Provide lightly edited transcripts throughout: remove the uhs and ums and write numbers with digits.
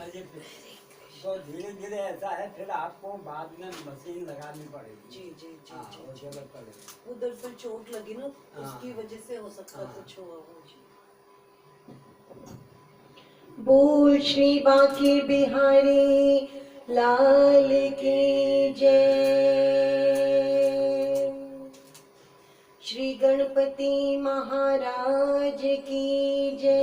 तो धीरे धीरे ऐसा है, फिर आपको बाद में मशीन लगानी पड़ेगी। जी जी जी हाँ, जी, वो जी। जरूरत पड़ेगी। उधर पर चोट लगी ना, हाँ। उसकी वजह से हो सकता हाँ। कुछ हुआ हो जी। बोल श्री बांके बिहारी लाल की जय। श्री गणपति महाराज की जय।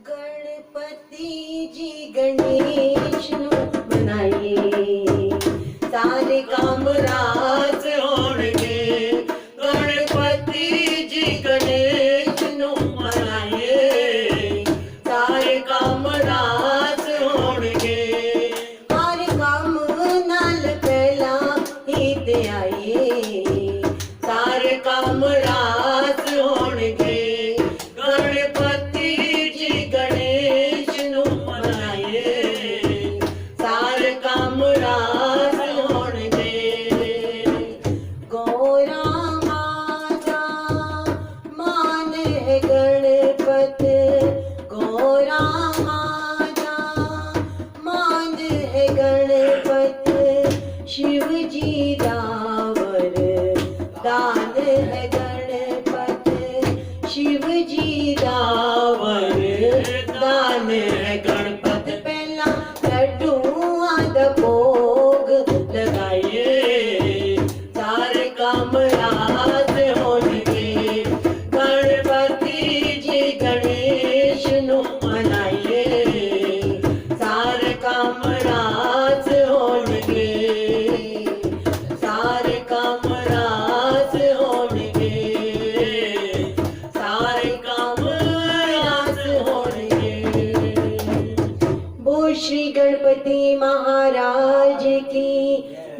गणपति जी गणेश नु मनाइए, सारे काम रास होणगे। गणपति जी गणेश नु मनाइए, सारे काम रास होणगे। हर काम नाल पहला ही ते आइए, सारे काम रास होणगे। गणपति जी गणेश नु मनाइए, सारे काम रास होणगे। गौरा माता मान है गणपत, गौरा माता मान है गणपत। शिव जी दावर दान है गणपत, शिव जी दावर दान है गणपत। पहला लड्डूआं दा भोग लगाइए, सारे काम रास होणगे। गणपति जी गणेश नु मनाइए, सारे काम रास होणगे, सारे काम रास होणगे, सारे काम रास होणगे। बोल श्री गणपति महाराज की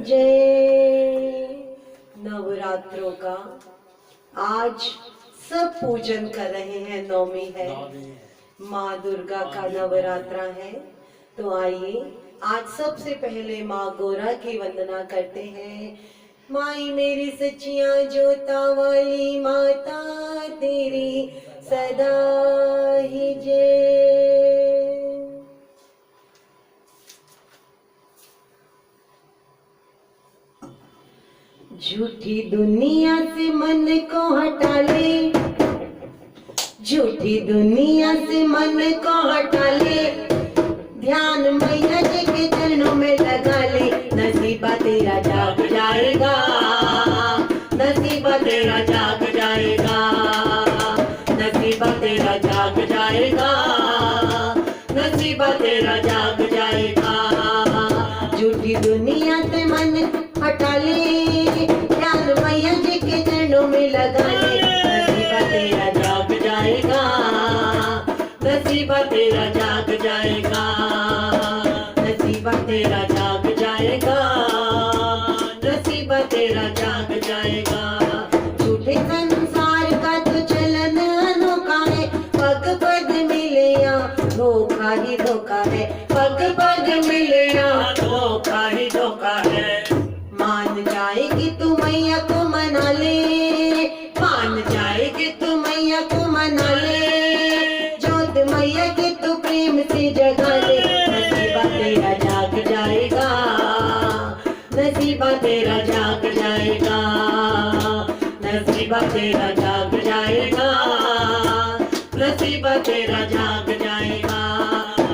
जय। नवरात्रों का आज सब पूजन कर रहे हैं। नवमी है, माँ दुर्गा का नवरात्रा है। तो आइए आज सबसे पहले माँ गौरा की वंदना करते हैं। माई मेरी सच्चिया जोता वाली माता तेरी सदा ही जय। झूठी दुनिया से मन को हटा ले, झूठी दुनिया से मन को हटा ले। ध्यान मैया जी के चरणों में लगा ले, नसीबा तेरा जाग जाएगा, नसीबा तेरा जाग जाएगा, नसीबा तेरा जाग जाएगा, नसीबा तेरा जाग जाएगा। झूठी दुनिया से मन हटा ले, ध्यान मैया जी के चरणों में लगा ले, नसीबा तेरा जाग जाएगा, नसीबा तेरा जाग जाएगा, नसीबा तेरा जाग जाएगा, नसीबा तेरा जाग जाएगा। झूठे संसार का तो चलन अनोखा है, पग पग मिले या धोखा ही धोखा है, पग पग मिले या धोखा ही धोखा है। मान जाएगी तू मैया को मना ले, मान जाएगी तू मैया को मना ले। जोत मैया के तू प्रेम से जगा ले, नसीबा तेरा जाग जाएगा, नसीबा तेरा जाग जाएगा, नसीबा तेरा जाग जाएगा, नसीबा तेरा जाग जाएगा।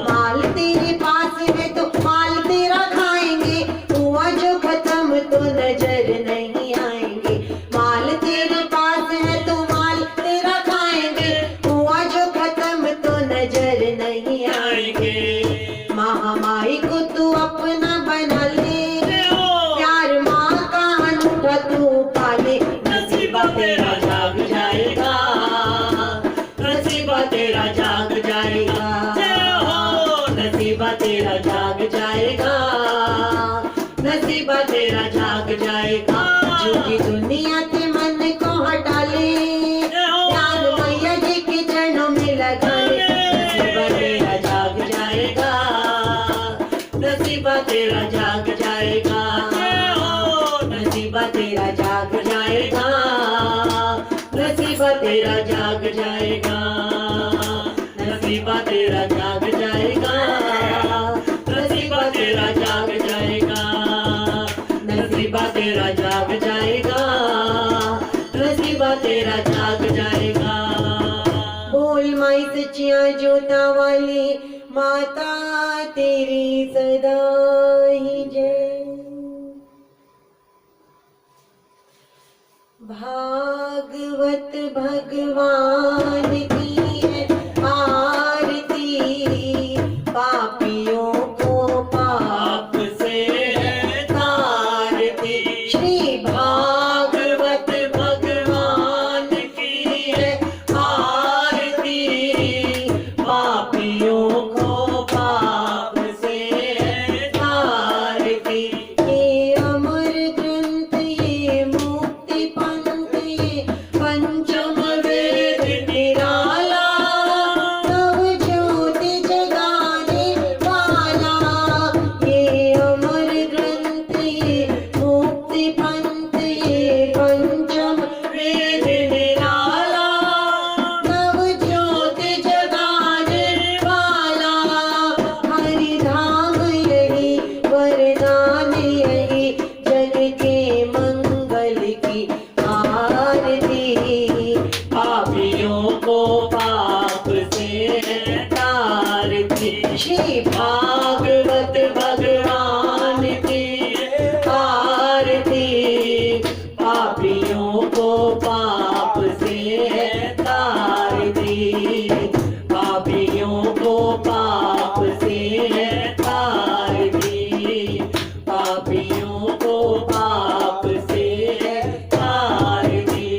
माल तेरे पास है तो माल तेरा खाएंगे, हुआ जो खत्म तो नजर नहीं आएंगे। माल तेरे पास है तो माल तेरा खाएंगे, हुआ जो खत्म तो नजर नहीं आएंगे। महामाई को तू अपना बना ले, प्यार माँ का अनूठा तू पाले, नसीबा तेरा जाग जाएगा, नसीबा तेरा जाग जाएगा, नसीबा तेरा जाग जाएगा, नसीबा तेरा जाग जाएगा। झूठी दुनिया से मन को हटा ले, ध्यान मैया जी के चरणों में लगा ले, नसीबा तेरा जाग जाएगा, नसीबा तेरा जाग जाएगा। तेरा जाग जाएगा, नसीबा तेरा जाग जाएगा, नसीबा तेरा जाग जाएगा, नसीबा तेरा जाग जाएगा, नसीबा तेरा जाग जाएगा, नसीबा तेरा जाग जाएगा। बोल माई सच्चिया जोता वाली माता तेरी सदा ही जय। भागवत भगवान की है आरती, पापियों को पाप से तारती। श्री भागवत भगवान की है आरती, पापियों को पाप से तारती। ये अमर ग्रंथ ये मुक्ति पंथ ये पंचम वेद निराला, नव ज्योति जगाने वाला। ये अमर ग्रंथ ये मुक्ति पंथ ये पंचम वेद निराला, नव ज्योति जगाने वाला। हरि धाम यही वरदान यही, जग के मंगल की आरती, पापियों को पाप से तारती। श्री भागवत भगवान की आरती, पापियों को पाप से तारती, पापियों को पाप से तारती, पापियों को पाप से तारती।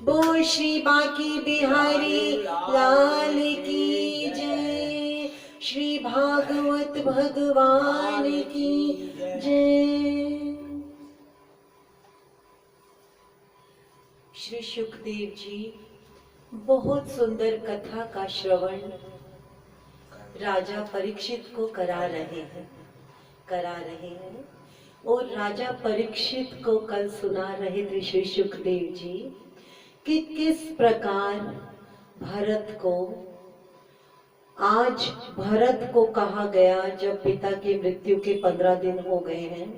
बोल श्री बांके बिहारी लाल की जय, श्री भागवत भगवान की जय। श्री सुखदेव जी बहुत सुंदर कथा का श्रवण राजा परीक्षित को करा रहे हैं और राजा परीक्षित को कल सुना रहे थे श्री सुखदेव जी कि किस प्रकार भरत को, आज भरत को कहा गया जब पिता की मृत्यु के 15 दिन हो गए हैं,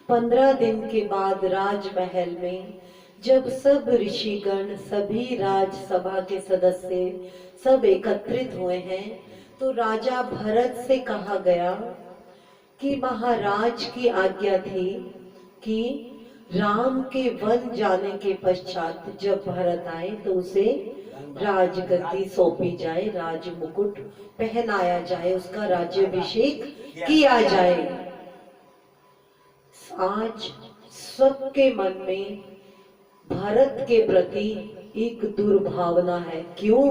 15 दिन के बाद राजमहल में जब सब ऋषिगण सभी राजसभा के सदस्य सब एकत्रित हुए हैं, तो राजा भरत से कहा गया कि महाराज की आज्ञा थी कि राम के वन जाने के पश्चात जब भरत आए तो उसे राजगद्दी सौंपी जाए, राज मुकुट पहनाया जाए, उसका राज्याभिषेक किया जाए। आज सबके मन में भारत के प्रति एक दुर्भावना है। क्यों?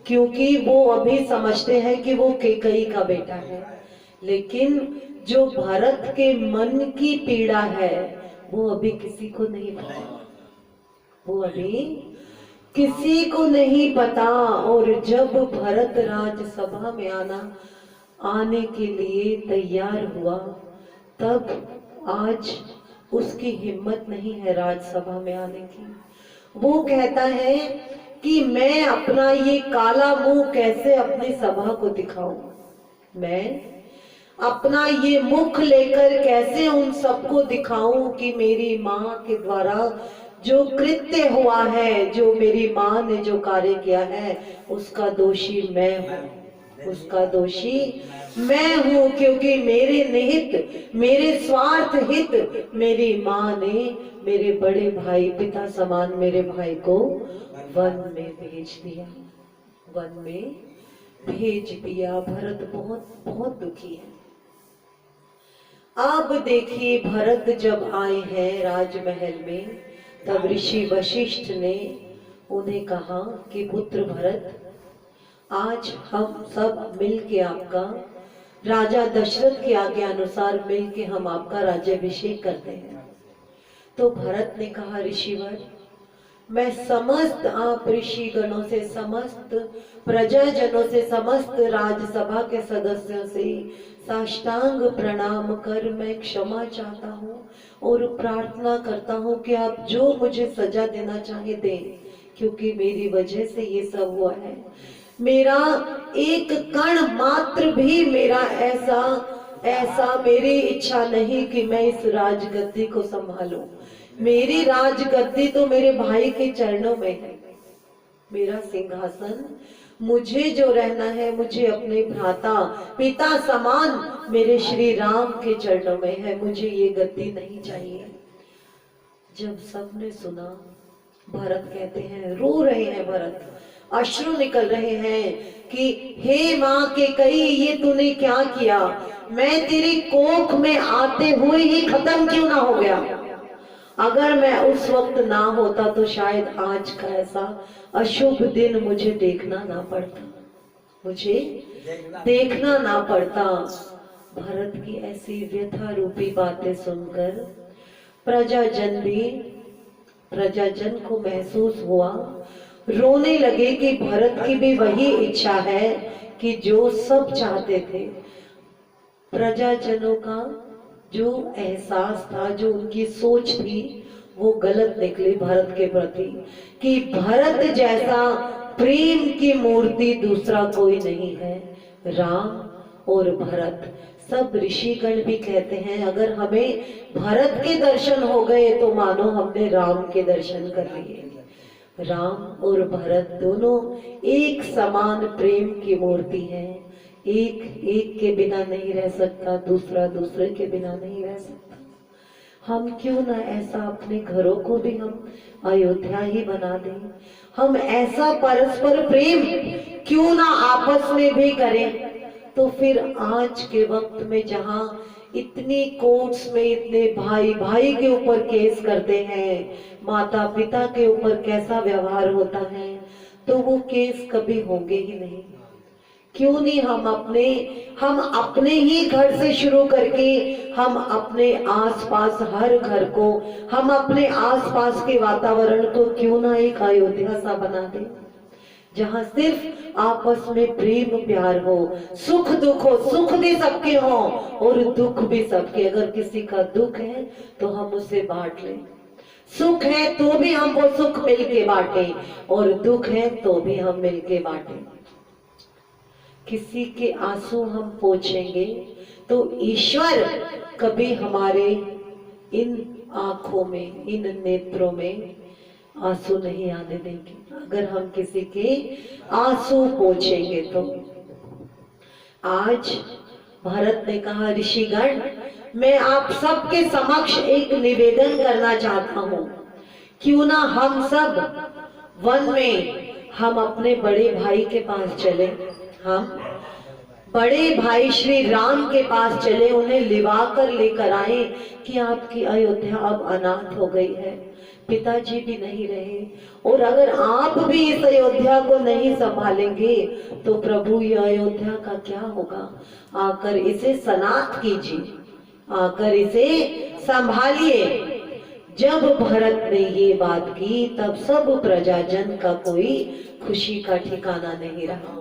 क्योंकि वो अभी समझते हैं कि वो कैकेयी का बेटा है, लेकिन जो भारत के मन की पीड़ा है वो अभी किसी को नहीं पता, वो अभी किसी को नहीं पता। और जब भरत राजसभा में आने के लिए तैयार हुआ, तब आज उसकी हिम्मत नहीं है राजसभा में आने की। वो कहता है कि मैं अपना ये काला मुंह कैसे अपनी सभा को दिखाऊं, मैं अपना ये मुख लेकर कैसे उन सबको दिखाऊं कि मेरी माँ के द्वारा जो कृत्य हुआ है, जो मेरी माँ ने जो कार्य किया है, उसका दोषी मैं हूँ, उसका दोषी मैं हूँ। क्योंकि मेरे निहित, मेरे स्वार्थ हित मेरी माँ ने मेरे बड़े भाई, पिता समान मेरे भाई को वन में भेज दिया, वन में भेज दिया। भरत बहुत बहुत दुखी है। अब देखिए भरत जब आए हैं राजमहल में, तब ऋषि वशिष्ठ ने उन्हें कहा कि पुत्र भरत, आज हम सब मिलके आपका, राजा दशरथ की आज्ञा अनुसार मिलके हम आपका राज्याभिषेक करते हैं। तो भरत ने कहा, ऋषिवर मैं समस्त आप ऋषि गणों से, समस्त प्रजाजनों से, समस्त राज्यसभा के सदस्यों से साष्टांग प्रणाम कर मैं क्षमा चाहता हूँ और प्रार्थना करता हूँ कि आप जो मुझे सजा देना चाहे दें, क्योंकि मेरी वजह से ये सब हुआ है। मेरा एक कण मात्र भी मेरा ऐसा मेरी इच्छा नहीं कि मैं इस राजगद्दी को संभालूं। मेरी राजगद्दी तो मेरे भाई के चरणों में है। मेरा सिंहासन, मुझे जो रहना है, मुझे अपने भ्राता पिता समान मेरे श्री राम के चरणों में है। मुझे ये गद्दी नहीं चाहिए। जब सबने सुना, भरत कहते हैं, रो रहे हैं भरत, अश्रु निकल रहे हैं कि हे माँ के कई, ये तूने क्या किया? मैं तेरी कोख में आते हुए ही खत्म क्यों ना हो गया? अगर मैं उस वक्त ना होता तो शायद आज का ऐसा अशुभ दिन मुझे देखना ना पड़ता, मुझे देखना ना पड़ता। भरत की ऐसी व्यथा रूपी बातें सुनकर प्रजाजन को महसूस हुआ, रोने लगे कि भरत की भी वही इच्छा है कि जो सब चाहते थे। प्रजाजनों का जो एहसास था, जो उनकी सोच थी, वो गलत निकली भरत के प्रति कि भरत जैसा प्रेम की मूर्ति दूसरा कोई नहीं है। राम और भरत, सब ऋषिगण भी कहते हैं अगर हमें भरत के दर्शन हो गए तो मानो हमने राम के दर्शन कर लिए। राम और भरत दोनों एक समान प्रेम की मूर्ति है। एक के बिना नहीं रह सकता, दूसरा दूसरे के बिना नहीं रह सकता। हम क्यों ना ऐसा अपने घरों को भी हम अयोध्या ही बना दें। हम ऐसा परस्पर प्रेम क्यों ना आपस में भी करें। तो फिर आज के वक्त में जहां इतनी कोर्ट्स में इतने भाई भाई के ऊपर केस करते हैं, माता पिता के ऊपर कैसा व्यवहार होता है, तो वो केस कभी होंगे ही नहीं। क्यों नहीं हम अपने ही घर से शुरू करके हम अपने आसपास हर घर को, हम अपने आसपास के वातावरण को क्यों ना एक अयोध्या सा बना दें, जहां सिर्फ आपस में प्रेम प्यार हो, सुख दुख हो, सुख भी सबके हो और दुख भी सबके। अगर किसी का दुख है तो हम उसे बांट लें, सुख है तो भी हम वो सुख मिलके बांटें और दुख है तो भी हम मिलके बांटें। किसी के आंसू हम पोंछेंगे तो ईश्वर कभी हमारे इन आंखों में, इन नेत्रों में आंसू नहीं आने देंगे। अगर हम किसी के आंसू पोंछेंगे तो आज भरत ने कहा, ऋषिगण, मैं आप सबके समक्ष एक निवेदन करना चाहता हूँ। क्यों ना हम सब वन में हम अपने बड़े भाई के पास चले, हम बड़े भाई श्री राम के पास चले, उन्हें लिवा कर लेकर आए कि आपकी अयोध्या अब अनाथ हो गई है, पिताजी भी नहीं रहे और अगर आप भी इस अयोध्या को नहीं संभालेंगे तो प्रभु ये अयोध्या का क्या होगा। आकर इसे सनाथ कीजिए, आकर इसे संभालिए। जब भरत ने ये बात की तब सब प्रजाजन का कोई खुशी का ठिकाना नहीं रहा।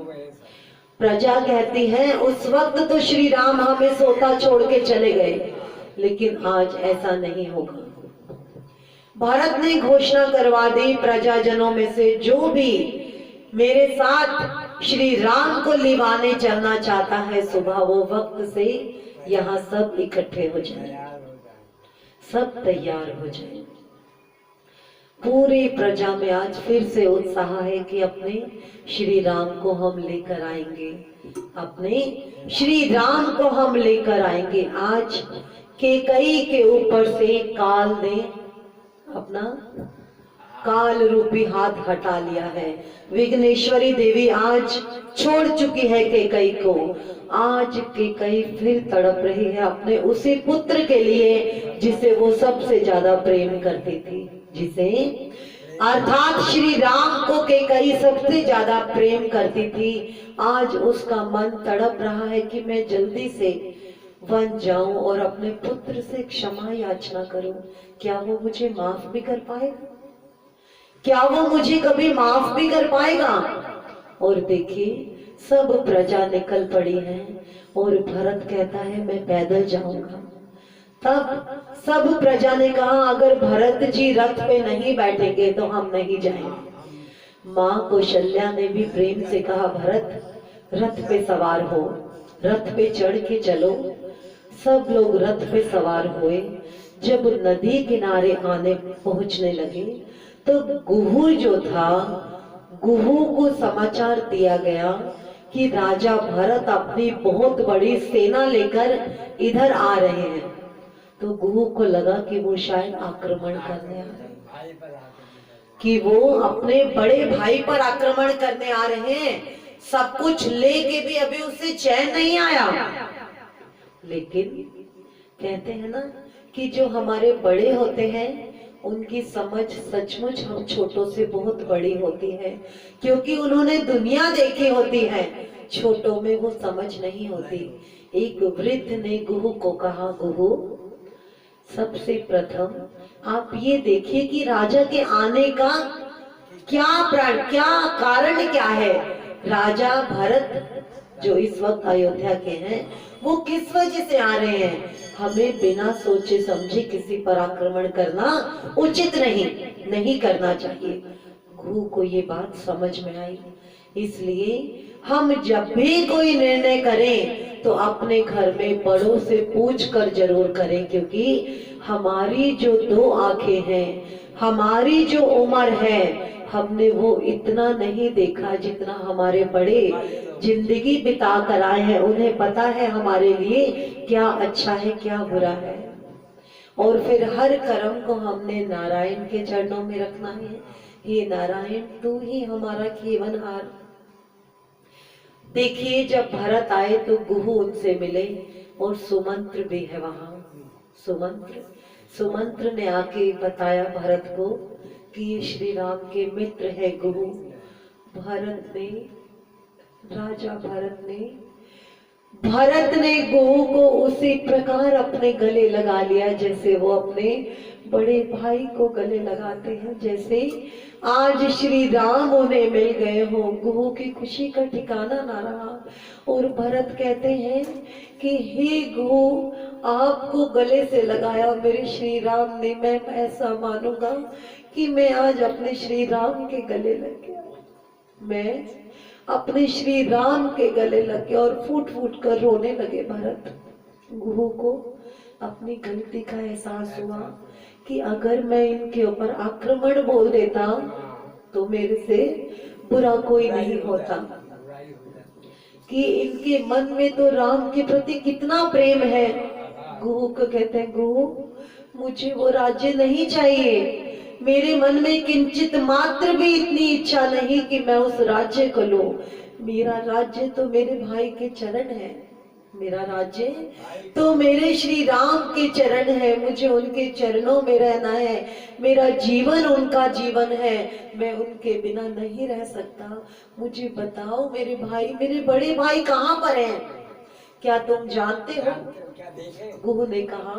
प्रजा कहती है उस वक्त तो श्री राम हमें सोता छोड़ के चले गए, लेकिन आज ऐसा नहीं होगा। भारत ने घोषणा करवा दी, प्रजाजनों में से जो भी मेरे साथ श्री राम को लिवाने चलना चाहता है, सुबह वो वक्त से यहाँ सब इकट्ठे हो जाए, सब तैयार हो जाए। पूरी प्रजा में आज फिर से उत्साह है कि अपने श्री राम को हम लेकर आएंगे, अपने श्री राम को हम लेकर आएंगे। आज केकई के ऊपर से काल ने अपना काल रूपी हाथ हटा लिया है। विघ्नेश्वरी देवी आज छोड़ चुकी है केकई को। आज केकई फिर तड़प रही है अपने उसी पुत्र के लिए जिसे वो सबसे ज्यादा प्रेम करती थी, जिसे अर्थात श्री राम को केकई सबसे ज्यादा प्रेम करती थी। आज उसका मन तड़प रहा है कि मैं जल्दी से वन जाऊं और अपने पुत्र से क्षमा याचना करूं। क्या वो मुझे माफ भी कर पाएगा? क्या वो मुझे कभी माफ भी कर पाएगा? और देखिए सब प्रजा निकल पड़ी है और भरत कहता है मैं पैदल जाऊंगा। तब सब प्रजा ने कहा अगर भरत जी रथ पे नहीं बैठेंगे तो हम नहीं जाएंगे। माँ कौशल्या ने भी प्रेम से कहा भरत रथ पे सवार हो, रथ पे चढ़ के चलो। सब लोग रथ पे सवार हुए। जब नदी किनारे आने पहुंचने लगे तो गुहू जो था, गुहू को समाचार दिया गया कि राजा भरत अपनी बहुत बड़ी सेना लेकर इधर आ रहे हैं। तो गुहू को लगा कि वो शायद आक्रमण करने आ रहे हैं, भाई पर आकर कि वो अपने बड़े भाई पर आक्रमण करने आ रहे हैं। सब कुछ लेके भी अभी उसे चैन नहीं आया। लेकिन कहते हैं ना कि जो हमारे बड़े होते हैं उनकी समझ सचमुच हम छोटों से बहुत बड़ी होती है, क्योंकि उन्होंने दुनिया देखी होती है, छोटों में वो समझ नहीं होती। एक वृद्ध ने गुहू को कहा गुहू सबसे प्रथम आप ये देखिए कि राजा के आने का क्या कारण क्या है। राजा भरत जो इस वक्त अयोध्या के हैं वो किस वजह से आ रहे हैं। हमें बिना सोचे समझे किसी पर आक्रमण करना उचित नहीं करना चाहिए। गुरु को ये बात समझ में आई। इसलिए हम जब भी कोई निर्णय करें तो अपने घर में बड़ों से पूछ कर जरूर करें, क्योंकि हमारी जो दो आंखें हैं, हमारी जो उम्र है, हमने वो इतना नहीं देखा जितना हमारे बड़े जिंदगी बिता कर आए हैं। उन्हें पता है हमारे लिए क्या अच्छा है क्या बुरा है। और फिर हर कर्म को हमने नारायण के चरणों में रखना है। हे नारायण तू ही हमारा केवनहार। देखिए जब भरत आए तो गुहू उनसे मिले और सुमंत्र भी है वहां। सुमंत्र ने आके बताया भरत को कि ये श्री राम के मित्र है गुहू। राजा भरत ने गुहू को उसी प्रकार अपने गले लगा लिया जैसे वो अपने बड़े भाई को गले लगाते हैं। जैसे आज श्री राम उन्हें मिल गए हो, गुहू की खुशी का ठिकाना ना रहा। और भरत कहते हैं कि हे गुहू आपको गले से लगाया मेरे श्री राम ने, मैं ऐसा मानूंगा कि मैं आज अपने श्री राम के गले लग गया। मैं अपने श्री राम के गले लग गया और फूट फूट कर रोने लगे भरत। गुहू को अपनी गलती का एहसास हुआ कि अगर मैं इनके ऊपर आक्रमण बोल देता तो मेरे से बुरा कोई नहीं होता, कि इनके मन में तो राम के प्रति कितना प्रेम है। गुहू को कहते हैं गुहू मुझे वो राज्य नहीं चाहिए, मेरे मन में किंचित मात्र भी इतनी इच्छा नहीं कि मैं उस राज्य को लूं। मेरा राज्य तो मेरे भाई के चरण है, मेरा राज्य तो मेरे श्री राम के चरण है, मुझे उनके चरणों में रहना है, मेरा जीवन उनका जीवन है, मैं उनके बिना नहीं रह सकता। मुझे बताओ मेरे भाई, मेरे बड़े भाई कहाँ पर हैं, क्या तुम जानते हो? गुहू ने कहा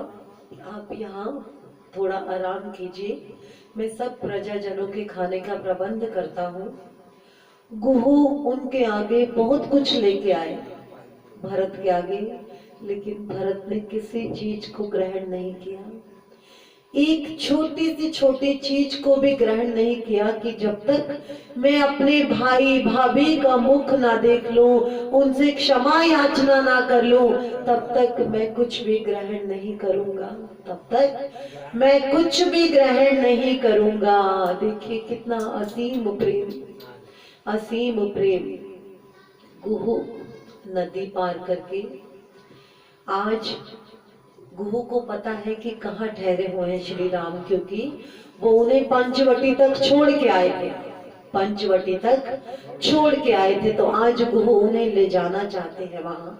आप यहाँ थोड़ा आराम कीजिए, मैं सब प्रजाजनों के खाने का प्रबंध करता हूँ। गुहू उनके आगे बहुत कुछ लेके आए भरत के आगे, लेकिन भरत ने किसी चीज को ग्रहण नहीं किया। एक छोटी चीज को भी ग्रहण नहीं किया कि जब तक मैं अपने भाई भाभी का मुख ना देख लूं, उनसे क्षमा याचना ना कर लूं, तब तक मैं कुछ भी ग्रहण नहीं करूंगा, तब तक मैं कुछ भी ग्रहण नहीं करूंगा। देखिए कितना असीम प्रेम। गुहू नदी पार करके आज गुहू को पता है कि कहाँ ठहरे हुए हैं श्री राम, क्योंकि वो उन्हें पंचवटी तक छोड़ के आए थे, पंचवटी तक छोड़ के आए थे। तो आज गुहू उन्हें ले जाना चाहते हैं वहां।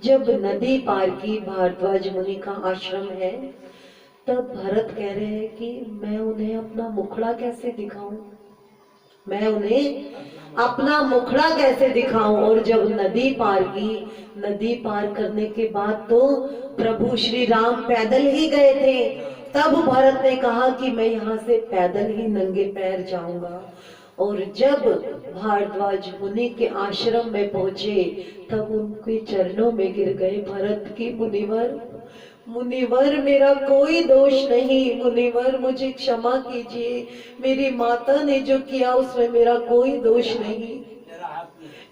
जब नदी पार की, भारद्वाज मुनि का आश्रम है, तब भरत कह रहे हैं कि मैं उन्हें अपना मुखड़ा कैसे दिखाऊं, मैं उन्हें अपना मुखड़ा कैसे दिखाऊं। और जब नदी पार की, नदी पार करने के बाद तो प्रभु श्री राम पैदल ही गए थे, तब भरत ने कहा कि मैं यहाँ से पैदल ही नंगे पैर जाऊंगा। और जब भारद्वाज मुनि के आश्रम में पहुंचे तब उनके चरणों में गिर गए। भरत की मुनिवर, मुनिवर मेरा कोई दोष नहीं, मुनिवर मुझे क्षमा कीजिए, मेरी माता ने जो किया उसमें मेरा कोई दोष नहीं,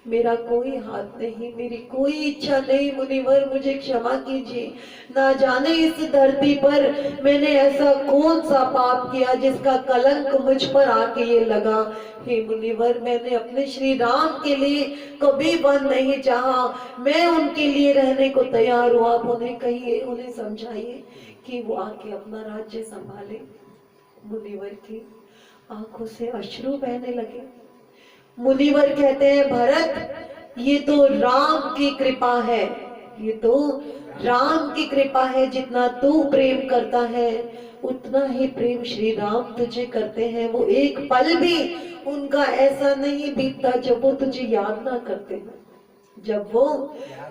मेरा कोई हाथ नहीं, मेरी कोई इच्छा नहीं, मुनिवर मुझे क्षमा कीजिए। ना जाने इस धरती पर मैंने ऐसा कौन सा पाप किया जिसका कलंक मुझ पर आके ये लगा। हे मुनिवर, मैंने अपने श्री राम के लिए कभी वन नहीं चाहा, मैं उनके लिए रहने को तैयार हूँ। आप उन्हें कहिए, उन्हें समझाइए कि वो आके अपना राज्य संभाले। मुनिवर की आंखों से अश्रु बहने लगे। मुनिवर कहते हैं, भरत ये तो राम की कृपा है, ये तो राम की कृपा है, जितना तू प्रेम करता है उतना ही प्रेम श्री राम तुझे करते हैं। वो एक पल भी उनका ऐसा नहीं बीतता जब वो तुझे याद ना करते हो, जब वो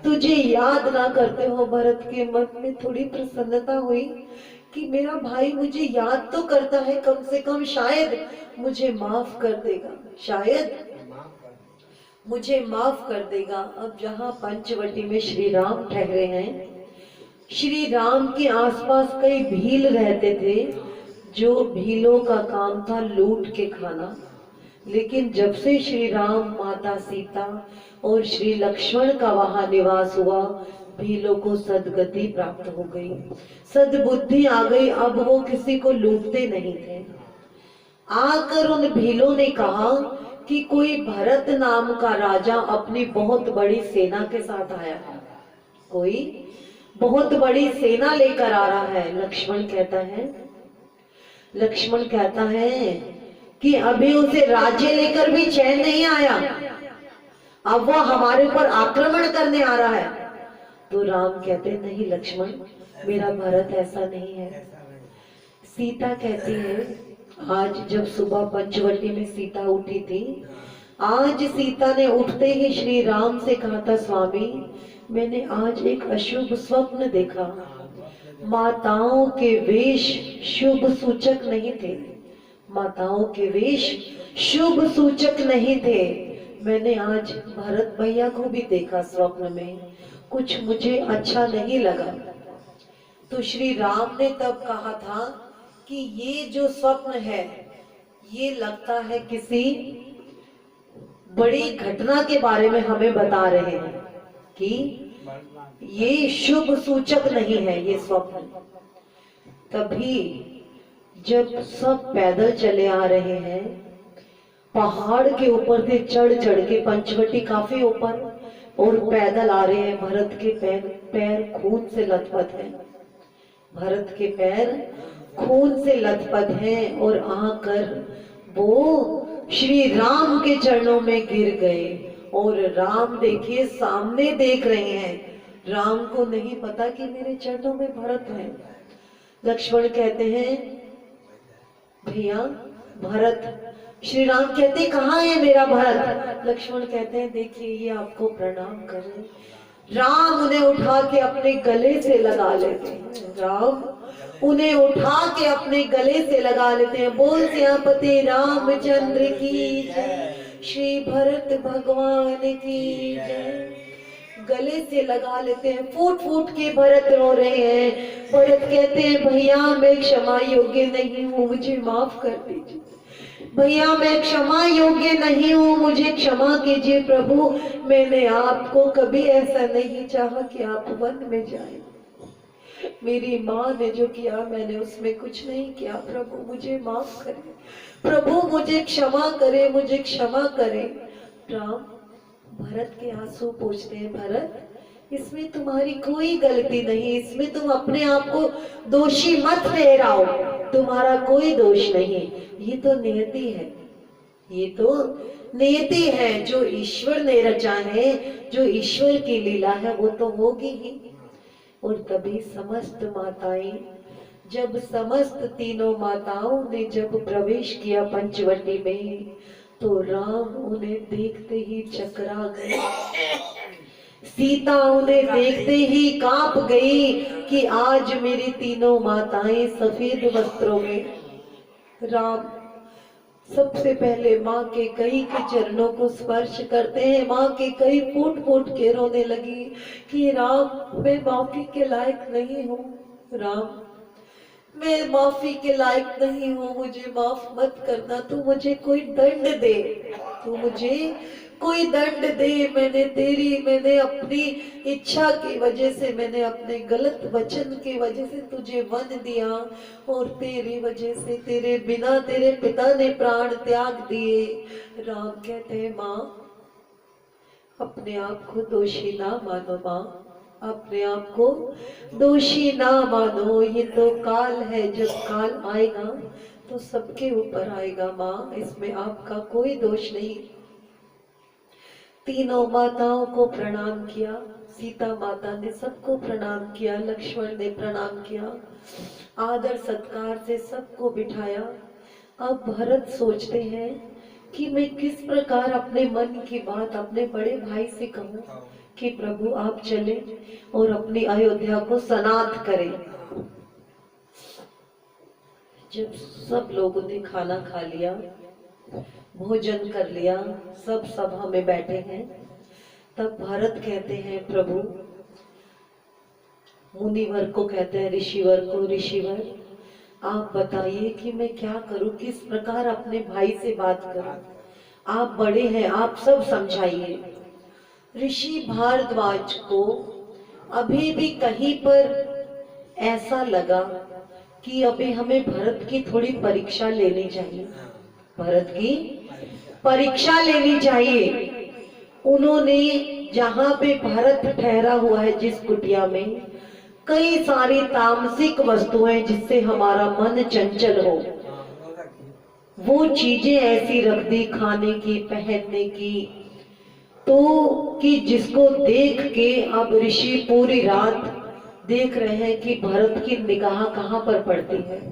तुझे याद ना करते हो। भरत के मन में थोड़ी प्रसन्नता हुई कि मेरा भाई मुझे याद तो करता है, कम से कम शायद मुझे माफ कर देगा, शायद मुझे माफ कर देगा। अब जहाँ पंचवटी में श्री राम ठहरे हैं, श्री राम के आसपास कई भील रहते थे, जो भीलों का काम था लूट के खाना। लेकिन जब से श्री राम, माता सीता और श्री लक्ष्मण का वहां निवास हुआ, भीलों को सदगति प्राप्त हो गई, सद्बुद्धि आ गई। अब वो किसी को लूटते नहीं थे। आकर उन भीलों ने कहा कि कोई भरत नाम का राजा अपनी बहुत बड़ी सेना के साथ आया है, कोई बहुत बड़ी सेना लेकर आ रहा है। लक्ष्मण कहता है कि अभी उसे राज्य लेकर भी चैन नहीं आया, अब वो हमारे ऊपर आक्रमण करने आ रहा है। तो राम कहते नहीं लक्ष्मण, मेरा भरत ऐसा नहीं है। सीता कहती है, आज जब सुबह पंचवटी में सीता उठी थी, आज सीता ने उठते ही श्री राम से कहा था, स्वामी मैंने आज एक अशुभ स्वप्न देखा। माताओं के वेश शुभ सूचक नहीं थे, माताओं के वेश शुभ सूचक नहीं थे। मैंने आज भरत भैया को भी देखा स्वप्न में, कुछ मुझे अच्छा नहीं लगा। तो श्री राम ने तब कहा था कि ये जो स्वप्न है ये लगता है किसी बड़ी घटना के बारे में हमें बता रहे हैं कि ये शुभ सूचक नहीं है ये स्वप्न। तभी जब सब पैदल चले आ रहे हैं, पहाड़ के ऊपर से चढ़ चढ़ के, पंचवटी काफी ऊपर, और पैदल आ रहे हैं। भरत के पैर खून से लथपथ हैं, भरत के पैर खून से लथपथ हैं, और आकर वो श्री राम के चरणों में गिर गए। और राम देखिए सामने देख रहे हैं, राम को नहीं पता कि मेरे चरणों में भरत है। लक्ष्मण कहते हैं, भैया भरत। श्री राम कहते कहाँ है मेरा भरत? लक्ष्मण कहते हैं, देखिए ये आपको प्रणाम कर रहे। राम उन्हें उठा के अपने गले से लगा लेते हैं, राम उन्हें उठा के अपने गले से लगा लेते हैं। बोल सियापति रामचंद्र की जय, श्री भरत भगवान की जय। गले से लगा लेते हैं, फूट फूट के भरत रो रहे हैं। भरत कहते हैं, भैया मैं क्षमा योग्य नहीं हूँ, मुझे माफ कर दीजिए। भैया मैं क्षमा योग्य नहीं हूँ, मुझे क्षमा कीजिए प्रभु। मैंने आपको कभी ऐसा नहीं चाहा कि आप वन में जाएं। मेरी माँ ने जो किया मैंने उसमें कुछ नहीं किया। प्रभु मुझे माफ करें, प्रभु मुझे क्षमा करे, मुझे क्षमा करे। राम भरत के आंसू पोंछते हैं, भरत इसमें तुम्हारी कोई गलती नहीं, इसमें तुम अपने आप को दोषी मत ठहराओ, तुम्हारा कोई दोष नहीं। ये तो नियति है, ये तो नियति है, जो ईश्वर ने रचा है, जो ईश्वर की लीला है वो तो होगी ही। और तभी समस्त माताएं, जब समस्त तीनों माताओं ने जब प्रवेश किया पंचवटी में, तो राम उन्हें देखते ही चकरा गए। सीता उन्हें देखते ही कांप गई कि आज मेरी तीनों माताएं सफेद वस्त्रों में। राम सबसे पहले माँ के कई के चरणों को स्पर्श करते हैं। माँ के कई फूट फूट के रोने लगी कि राम मैं माफी के लायक नहीं हूँ, राम मैं माफी के लायक नहीं हूँ, मुझे माफ मत करना, तू मुझे कोई दंड दे, तू मुझे कोई दंड दे। मैंने अपनी इच्छा की वजह से, मैंने अपने गलत वचन की वजह से तुझे वन दिया और तेरी वजह से, तेरे बिना तेरे पिता ने प्राण त्याग दिए। राम कहते हैं माँ अपने आप को दोषी ना मानो, माँ अपने आप को दोषी ना मानो, ये तो काल है, जब काल आएगा तो सबके ऊपर आएगा माँ, इसमें आपका कोई दोष नहीं। तीनों माताओं को प्रणाम किया, सीता माता ने सबको प्रणाम किया, लक्ष्मण ने प्रणाम किया, आदर सत्कार से सबको बिठाया। अब भरत सोचते हैं कि मैं किस प्रकार अपने मन की बात अपने बड़े भाई से कहूं कि प्रभु आप चले और अपनी अयोध्या को सनाथ करें। जब सब लोगों ने खाना खा लिया, भोजन कर लिया, सब सभा में बैठे हैं, तब भरत कहते हैं प्रभु, मुनिवर को कहते हैं ऋषिवर को, ऋषिवर आप बताइए कि मैं क्या करूं, किस प्रकार अपने भाई से बात करूं, आप बड़े हैं, आप सब समझाइए। ऋषि भारद्वाज को अभी भी कहीं पर ऐसा लगा कि अभी हमें भरत की थोड़ी परीक्षा लेनी चाहिए, भरत की परीक्षा लेनी चाहिए। उन्होंने जहां पे भरत ठहरा हुआ है, जिस कुटिया में कई सारी तामसिक वस्तुएं जिससे हमारा मन चंचल हो, वो चीजें ऐसी रख दी, खाने की, पहनने की, तो कि जिसको देख के अब ऋषि पूरी रात देख रहे हैं कि भरत की निगाह कहाँ पर पड़ती है।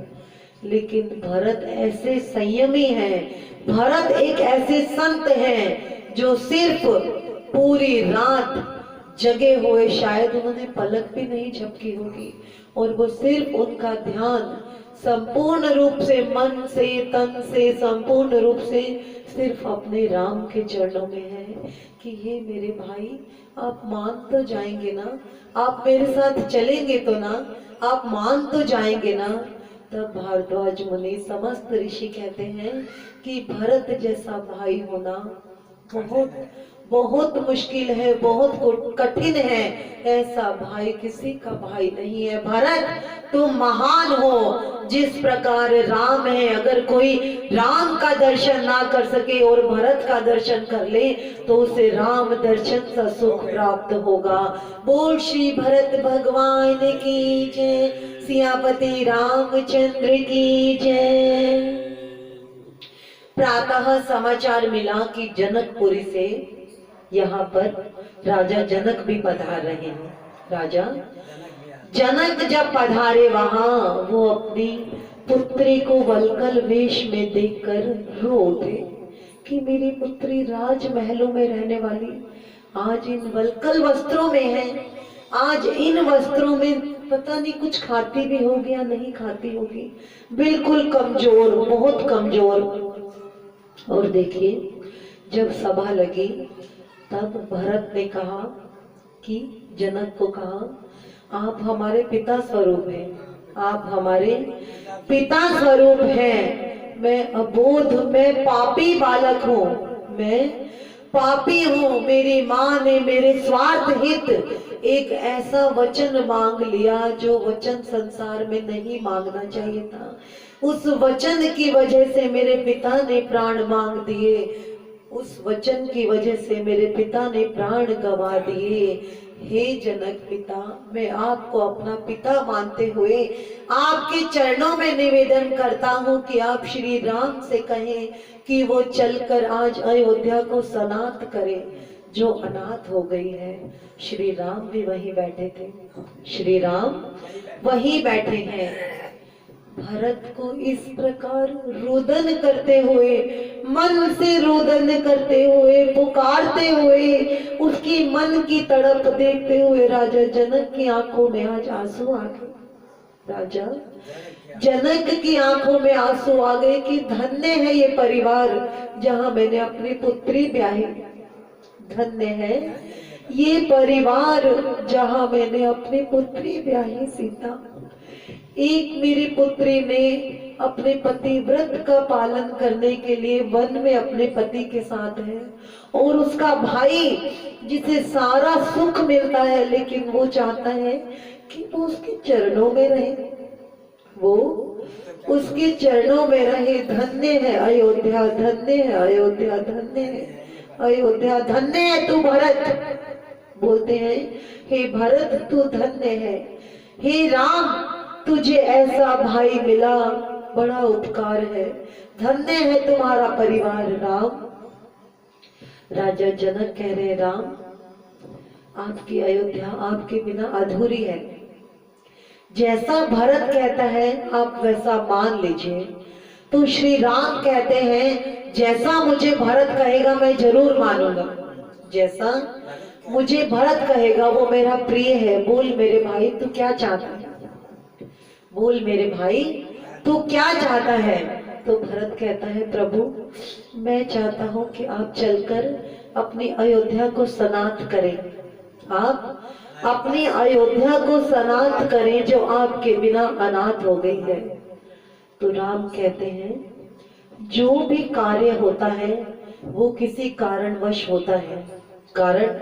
लेकिन भरत ऐसे संयमी हैं, भरत एक ऐसे संत हैं जो सिर्फ पूरी रात जगे हुए, शायद उन्होंने पलक भी नहीं झपकी होगी, और वो सिर्फ उनका ध्यान संपूर्ण रूप से, मन से, तन से, संपूर्ण रूप से सिर्फ अपने राम के चरणों में है कि हे मेरे भाई आप मान तो जाएंगे ना, आप मेरे साथ चलेंगे तो ना, आप मान तो जाएंगे ना। तब भारद्वाज मुनि, समस्त ऋषि कहते हैं कि भरत जैसा भाई होना बहुत बहुत मुश्किल है, बहुत कठिन है, ऐसा भाई किसी का भाई नहीं है। भरत तुम महान हो, जिस प्रकार राम है, अगर कोई राम का दर्शन ना कर सके और भरत का दर्शन कर ले तो उसे राम दर्शन सा सुख प्राप्त होगा। बोल श्री भरत भगवान की जय, सियापति रामचंद्र की जय। प्रातः समाचार मिला कि जनकपुरी से यहाँ पर राजा जनक भी पधार रहे हैं। राजा जनक जब पधारे वहां, वो अपनी पुत्री को वल्कल वेश में देखकर रो उठे कि मेरी पुत्री राजमहलों में रहने वाली आज इन वल्कल वस्त्रों में है, आज इन वस्त्रों में पता नहीं कुछ खाती भी होगी या नहीं खाती होगी, बिल्कुल कमजोर, बहुत कमजोर। और देखिए जब सभा लगी तब भरत ने कहा कि जनक को कहा आप हमारे पिता स्वरूप हैं, आप हमारे पिता स्वरूप हैं, मैं अबोध, मैं पापी बालक हूँ, मैं पापी हूँ। मेरी माँ ने मेरे स्वार्थ हित एक ऐसा वचन मांग लिया जो वचन संसार में नहीं मांगना चाहिए था। उस वचन की वजह से मेरे पिता ने प्राण मांग दिए, उस वचन की वजह से मेरे पिता ने प्राण गंवा दिए। हे जनक पिता, मैं आपको अपना पिता मानते हुए आपके चरणों में निवेदन करता हूँ कि आप श्री राम से कहें कि वो चलकर आज अयोध्या को सनाथ करें जो अनाथ हो गई है। श्री राम भी वहीं बैठे थे, श्री राम वहीं बैठे हैं। भरत को इस प्रकार रोदन करते हुए, मन से रोदन करते हुए, पुकारते हुए, उसकी मन की तड़प देखते हुए राजा जनक की आंखों में आज आंसू आ गए। राजा जनक की आंखों में आंसू आ गए कि धन्य है ये परिवार जहां मैंने अपनी पुत्री ब्याही, धन्य है ये परिवार जहां मैंने अपनी पुत्री ब्याही सीता। एक मेरी पुत्री ने अपने पति व्रत का पालन करने के लिए वन में अपने पति के साथ है, और उसका भाई जिसे सारा सुख मिलता है लेकिन वो चाहता है कि वो उसके चरणों में रहे, वो उसके चरणों में रहे। धन्य है अयोध्या, धन्य है अयोध्या, धन्य है अयोध्या, धन्य है तू भरत। बोलते हैं हे भरत तू धन्य है, हे राम तुझे ऐसा भाई मिला, बड़ा उपकार है, धन्य है तुम्हारा परिवार राम। राजा जनक कह रहे राम आपकी अयोध्या आपके बिना अधूरी है, जैसा भरत कहता है आप वैसा मान लीजिए। तो श्री राम कहते हैं जैसा मुझे भरत कहेगा मैं जरूर मानूंगा, जैसा मुझे भरत कहेगा वो मेरा प्रिय है। बोल मेरे भाई तू क्या चाहता है, बोल मेरे भाई तू क्या चाहता है। तो भरत कहता है प्रभु मैं चाहता हूं कि आप चलकर अपनी अयोध्या को सनाथ करें, आप अपनी अयोध्या को सनाथ करें जो आपके बिना अनाथ हो गई है। तो राम कहते हैं जो भी कार्य होता है वो किसी कारणवश होता है, कारण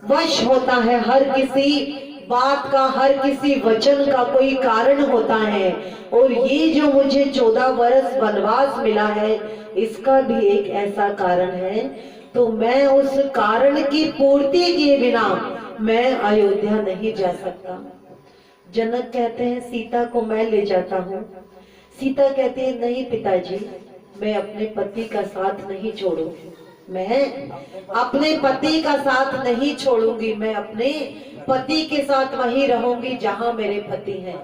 वश होता है, हर किसी बात का हर किसी वचन का कोई कारण होता है। और ये जो मुझे 14 वर्ष वनवास मिला है इसका भी एक ऐसा कारण है, तो मैं उस कारण की पूर्ति किए बिना मैं अयोध्या नहीं जा सकता। जनक कहते हैं सीता को मैं ले जाता हूँ। सीता कहती है नहीं पिताजी मैं अपने पति का साथ नहीं छोड़ूंगी, मैं अपने पति का साथ नहीं छोड़ूंगी, मैं अपने पति के साथ वहीं रहूंगी जहां मेरे पति हैं।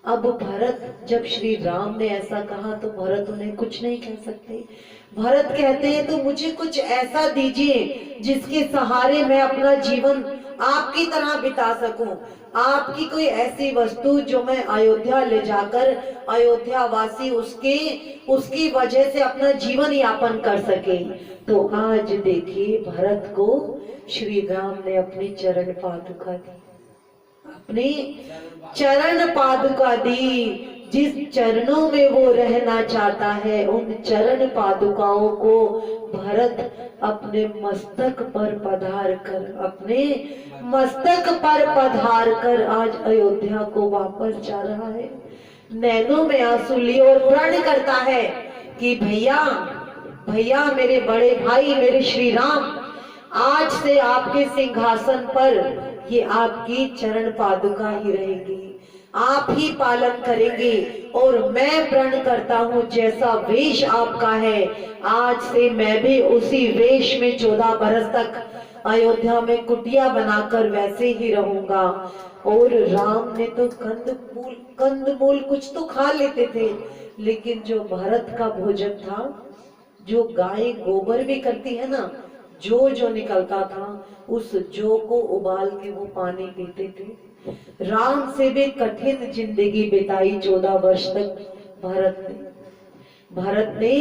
अब भरत जब श्री राम ने ऐसा कहा तो भरत उन्हें कुछ नहीं कह सकते। भरत कहते हैं तो मुझे कुछ ऐसा दीजिए जिसके सहारे मैं अपना जीवन आपकी तरह बिता सकूं, आपकी कोई ऐसी वस्तु जो मैं अयोध्या ले जाकर अयोध्या वासी उसकी वजह से अपना जीवन यापन कर सके। तो आज देखिए भरत को श्री राम ने अपनी चरण पादुका दी, अपनी चरण पादुका दी। जिस चरणों में वो रहना चाहता है उन चरण पादुकाओं को भरत अपने मस्तक पर पधार कर, अपने मस्तक पर पधार कर आज अयोध्या को वापस जा रहा है। नैनों में आंसू लिए और प्रण करता है कि भैया भैया मेरे बड़े भाई मेरे श्री राम आज से आपके सिंहासन पर ये आपकी चरण पादुका ही रहेगी, आप ही पालन करेंगे। और मैं प्रण करता हूँ जैसा वेश आपका है आज से मैं भी उसी वेश में 14 बरस तक अयोध्या में कुटिया बनाकर वैसे ही रहूंगा। और राम ने तो कंदमूल कुछ तो खा लेते थे, लेकिन जो भरत का भोजन था, जो गाय गोबर भी करती है ना, जो निकलता था उस जौ को उबाल के वो पानी पीते थे। राम से भी कठिन जिंदगी बिताई 14 वर्ष तक भरत ने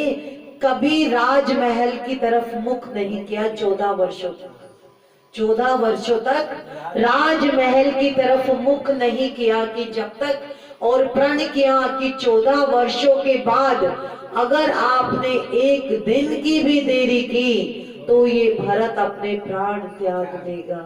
कभी राजमहल की तरफ मुख नहीं किया। 14 वर्षों तक राजमहल की तरफ मुख नहीं किया कि जब तक, और प्रण किया कि 14 वर्षों के बाद अगर आपने एक दिन की भी देरी की तो ये भरत अपने प्राण त्याग देगा,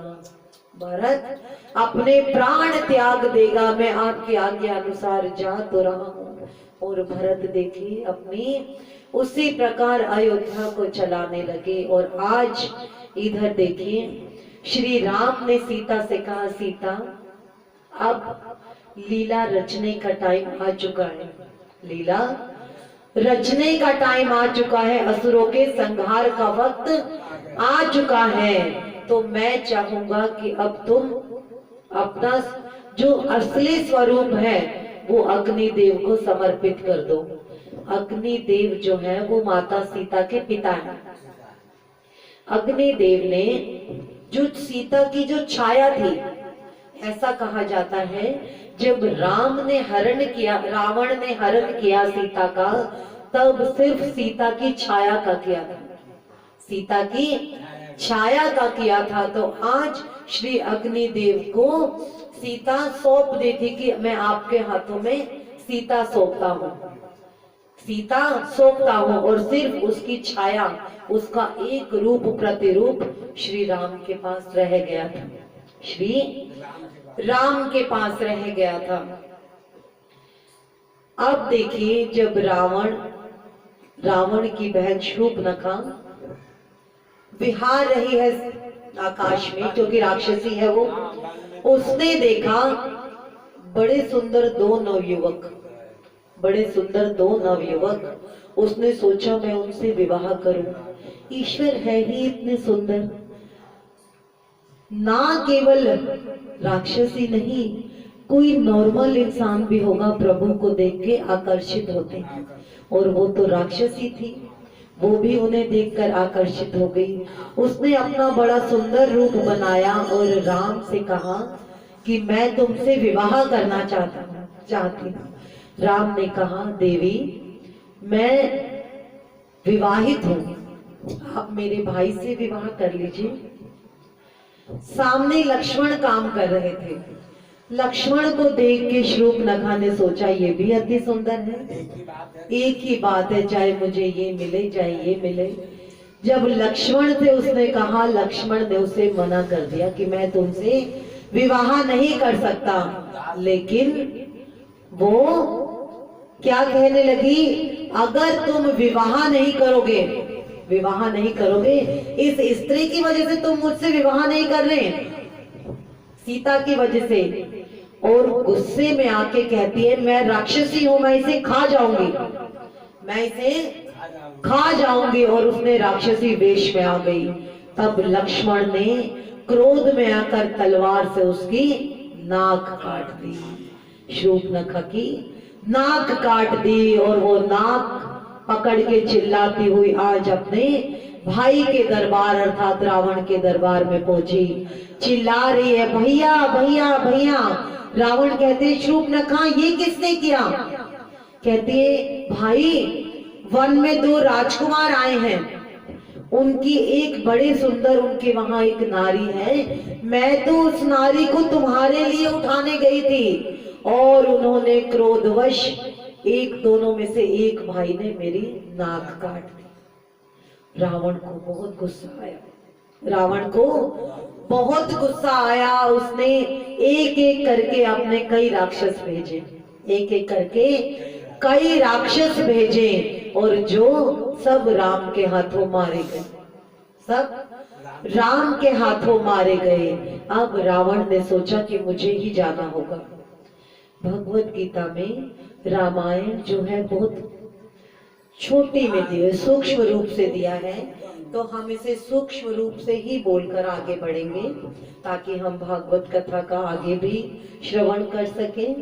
भरत अपने प्राण त्याग देगा, मैं आपकी आज्ञा अनुसार जा तो रहा हूँ। और भरत देखिए अपनी उसी प्रकार अयोध्या को चलाने लगे। और आज इधर देखिए श्री राम ने सीता से कहा सीता अब लीला रचने का टाइम आ चुका है, लीला रचने का टाइम आ चुका है, असुरों के संहार का वक्त आ चुका है। तो मैं चाहूंगा कि अब तुम अपना जो असली स्वरूप है वो अग्नि देव को समर्पित कर दो। अग्नि देव जो है वो माता सीता के पिता है। अग्नि देव ने जो सीता की जो छाया थी, ऐसा कहा जाता है जब रावण ने हरण किया सीता का, तब सिर्फ सीता की छाया का किया था, सीता की छाया का किया था। तो आज श्री अग्नि देव को सीता सौंप दी थी कि मैं आपके हाथों में सीता सौंपता हूँ, और सिर्फ उसकी छाया, उसका एक रूप प्रतिरूप श्री राम के पास रह गया था, श्री राम के पास रह गया था। अब देखिए, जब रावण की बहन शूर्पणखा विहार रही है आकाश में, क्योंकि राक्षसी है वो, उसने देखा बड़े सुंदर दो नवयुवक, उसने सोचा मैं उनसे विवाह करूं। ईश्वर है ही इतने सुंदर, ना केवल राक्षसी नहीं, कोई नॉर्मल इंसान भी होगा प्रभु को देख के आकर्षित होते हैं, और वो तो राक्षसी थी, वो भी उन्हें देखकर आकर्षित हो गई। उसने अपना बड़ा सुंदर रूप बनाया और राम से कहा कि मैं तुमसे विवाह करना चाहती हूँ। राम ने कहा, देवी मैं विवाहित हूँ, आप मेरे भाई से विवाह कर लीजिए। सामने लक्ष्मण काम कर रहे थे। लक्ष्मण को देख के शूर्पणखा ने सोचा ये भी अति सुंदर है, एक ही बात है, चाहे मुझे ये मिले चाहे ये मिले। जब लक्ष्मण से उसने कहा, लक्ष्मण ने उसे मना कर दिया कि मैं तुमसे विवाह नहीं कर सकता। लेकिन वो क्या कहने लगी, अगर तुम विवाह नहीं करोगे, इस स्त्री की वजह से तुम मुझसे विवाह नहीं कर रहे, सीता की वजह से, और गुस्से में आके कहती है मैं राक्षसी हूं, मैं इसे खा जाऊंगी, और उसने राक्षसी वेश में आ गई। तब लक्ष्मण ने क्रोध में आकर तलवार से उसकी नाक काट दी, शूर्पणखा की नाक काट दी, और वो नाक पकड़ के चिल्लाती हुई आज अपने भाई के दरबार अर्थात रावण के दरबार में पहुंची। चिल्ला रही है, भैया भैया भैया। रावण कहते, शूर्पणखा ये किसने किया? कहती है, भाई वन में दो राजकुमार आए हैं, उनकी एक बड़े सुंदर, उनके वहां एक नारी है, मैं तो उस नारी को तुम्हारे लिए उठाने गई थी, और उन्होंने क्रोधवश दोनों में से एक भाई ने मेरी नाक काट दी। रावण को बहुत गुस्सा आया। उसने एक एक करके अपने कई राक्षस भेजे, और जो सब राम के हाथों मारे गए। अब रावण ने सोचा कि मुझे ही जाना होगा। भगवत गीता में रामायण जो है बहुत छोटी में दिया, सूक्ष्म रूप से दिया है, तो हम इसे सूक्ष्म रूप से ही बोलकर आगे बढ़ेंगे, ताकि हम भागवत कथा का आगे भी श्रवण कर सकें।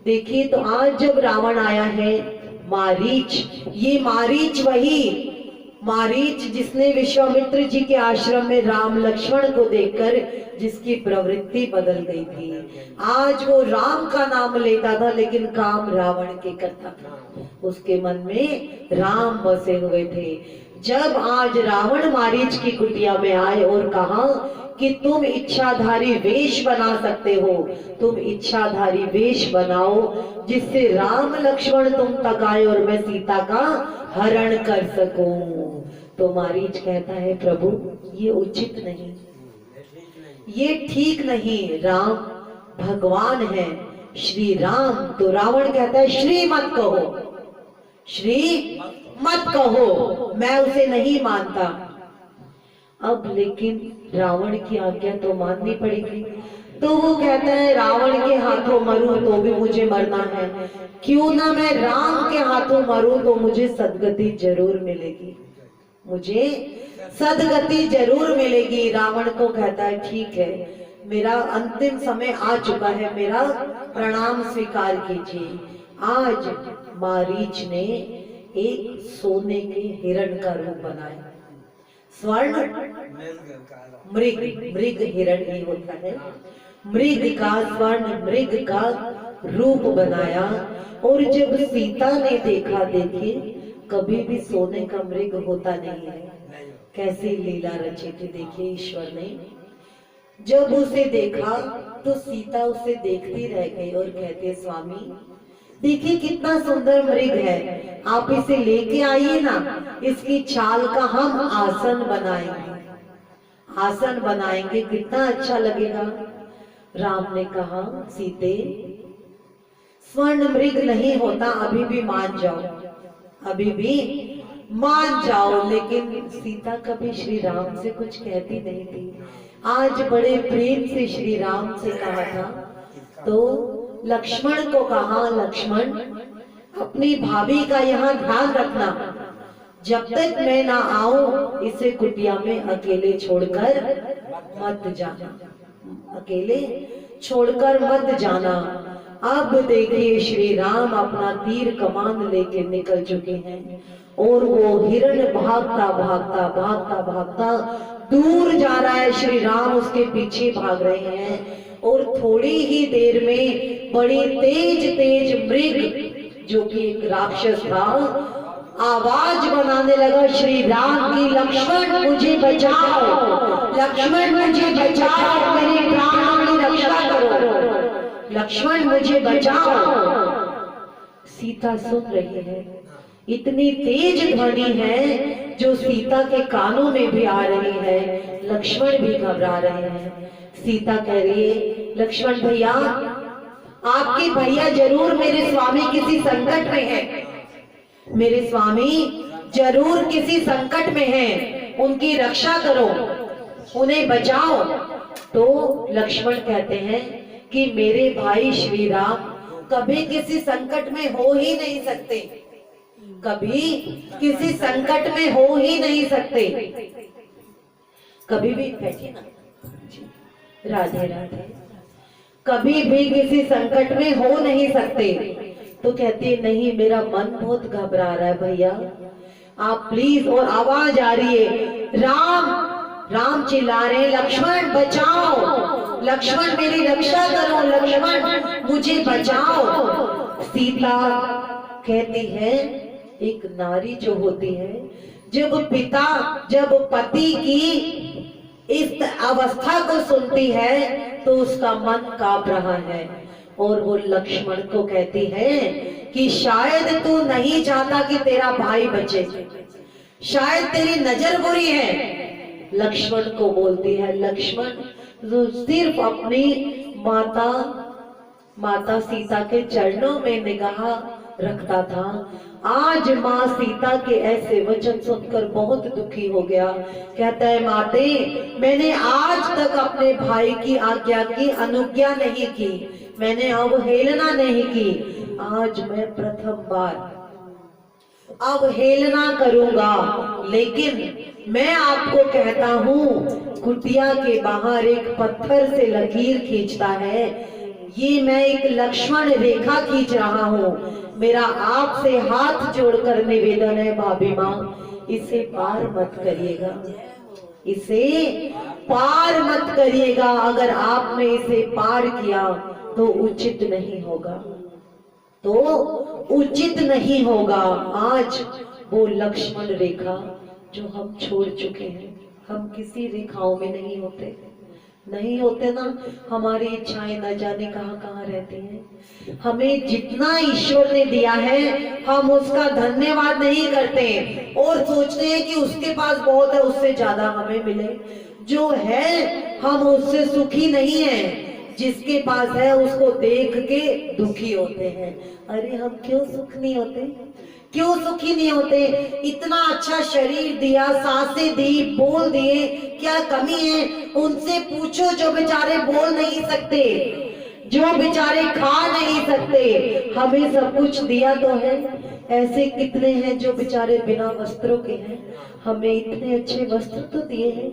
देखिए, तो आज जब रावण आया है, ये मारीच जिसने विश्वामित्र जी के आश्रम में राम लक्ष्मण को देखकर जिसकी प्रवृत्ति बदल गई थी। आज वो राम का नाम लेता था, लेकिन काम रावण के करता था, उसके मन में राम बसे हुए थे। जब आज रावण मारीच की कुटिया में आए और कहा कि तुम इच्छाधारी वेश बना सकते हो, तुम इच्छाधारी वेश बनाओ जिससे राम लक्ष्मण तुम तक आए और मैं सीता का हरण कर सकूं। तो मारीच कहता है, प्रभु ये उचित नहीं, ये ठीक नहीं, राम भगवान है, श्री राम। तो रावण कहता है, श्री मत कहो, मैं उसे नहीं मानता। अब लेकिन रावण की आज्ञा तो माननी पड़ेगी, तो वो कहता है, रावण के हाथों मरूं तो भी मुझे मरना है, क्यों ना मैं राम के हाथों मरूं तो मुझे सदगति जरूर मिलेगी, रावण को कहता है, ठीक है, मेरा अंतिम समय आ चुका है, मेरा प्रणाम स्वीकार कीजिए। आज मारीच ने एक सोने के हिरण का रूप बनाया। स्वर्ण मृग, मृग हिरण ही होता है, मृग का, स्वर्ण मृग का रूप बनाया। और जब सीता ने देखा, देखिए कभी भी सोने का मृग होता नहीं है, कैसी लीला रची थी देखिए ईश्वर ने। जब उसे देखा तो सीता उसे देखती रह गई और कहती, स्वामी देखिए कितना सुंदर मृग है, आप इसे लेके आइए ना, इसकी छाल का हम आसन बनाएंगे, आसन बनाएंगे, कितना अच्छा लगेगा। राम ने कहा, सीते स्वर्ण मृग नहीं होता, अभी भी मान जाओ, अभी भी मान जाओ। लेकिन सीता कभी श्री राम से कुछ कहती नहीं थी, आज बड़े प्रेम से श्री राम से कहा था। तो लक्ष्मण को कहा, लक्ष्मण अपनी भाभी का यहाँ ध्यान रखना, जब तक मैं ना आऊं इसे कुटिया में अकेले छोड़कर मत जाना, अकेले छोड़कर मत जाना। अब देखिए श्री राम अपना तीर कमान लेके निकल चुके हैं और वो हिरण भागता भागता भागता भागता दूर जा रहा है। श्री राम उसके पीछे भाग रहे हैं और थोड़ी ही देर में बड़ी तेज तेज मृग, जो कि एक राक्षस था, आवाज बनाने लगा श्री राम की, लक्ष्मण मुझे बचाओ, लक्ष्मण मुझे बचाओ, मेरे प्राणों की रक्षा करो, लक्ष्मण मुझे बचाओ। सीता सुन रही है, इतनी तेज ध्वनि है जो सीता के कानों में भी आ रही है, लक्ष्मण भी घबरा रहे हैं। सीता कह रही है, लक्ष्मण भैया, आपके भैया जरूर मेरे स्वामी किसी संकट में हैं, मेरे स्वामी जरूर किसी संकट में हैं, उनकी रक्षा करो, उन्हें बचाओ। तो लक्ष्मण कहते हैं कि मेरे भाई श्री राम कभी किसी संकट में हो ही नहीं सकते, कभी किसी संकट में हो ही नहीं सकते। कभी भी बैठिए ना, राधे राधे, कभी भी किसी संकट में हो नहीं सकते। तो कहती नहीं, मेरा मन बहुत घबरा रहा है भैया, आप प्लीज। और आवाज आ रही है, राम राम चिल्ला रहे, लक्ष्मण बचाओ, लक्ष्मण मेरी रक्षा करो, लक्ष्मण मुझे बचाओ। सीता कहती है, एक नारी जो होती है, जब पति की इस अवस्था को सुनती है तो उसका मन कांप रहा है। और वो लक्ष्मण को कहती है कि शायद तू नहीं चाहता कि तेरा भाई बचे, शायद तेरी नजर बुरी है। लक्ष्मण को बोलती है, लक्ष्मण जो सिर्फ अपनी माता सीता के चरणों में निगाह रखता था, आज माँ सीता के ऐसे वचन सुनकर बहुत दुखी हो गया। कहता है, माते मैंने आज तक अपने भाई की आज्ञा की अनुज्ञा नहीं की, मैंने अवहेलना नहीं की, आज मैं प्रथम बार अवहेलना करूंगा। लेकिन मैं आपको कहता हूँ, कुटिया के बाहर एक पत्थर से लकीर खींचता है, ये मैं एक लक्ष्मण रेखा खींच रहा हूँ। मेरा आपसे हाथ जोड़कर निवेदन है भाभी माँ, इसे पार मत करिएगा, इसे पार मत करिएगा। अगर आपने इसे पार किया तो उचित नहीं होगा, तो उचित नहीं होगा। आज वो लक्ष्मण रेखा जो हम छोड़ चुके हैं, हम किसी रेखाओं में नहीं होते ना, हमारी इच्छाएं न जाने कहाँ कहाँ रहती हैं। हमें जितना ईश्वर ने दिया है हम उसका धन्यवाद नहीं करते और सोचते हैं कि उसके पास बहुत है, उससे ज्यादा हमें मिले। जो है हम उससे सुखी नहीं है, जिसके पास है उसको देख के दुखी होते हैं। अरे हम क्यों सुख नहीं होते, क्यों सुखी नहीं होते? इतना अच्छा शरीर दिया, सांसें दी, बोल दिए, क्या कमी है? उनसे पूछो जो बेचारे बोल नहीं सकते, जो बेचारे खा नहीं सकते, हमें सब कुछ दिया तो है। ऐसे कितने हैं जो बेचारे बिना वस्त्रों के हैं, हमें इतने अच्छे वस्त्र तो दिए हैं।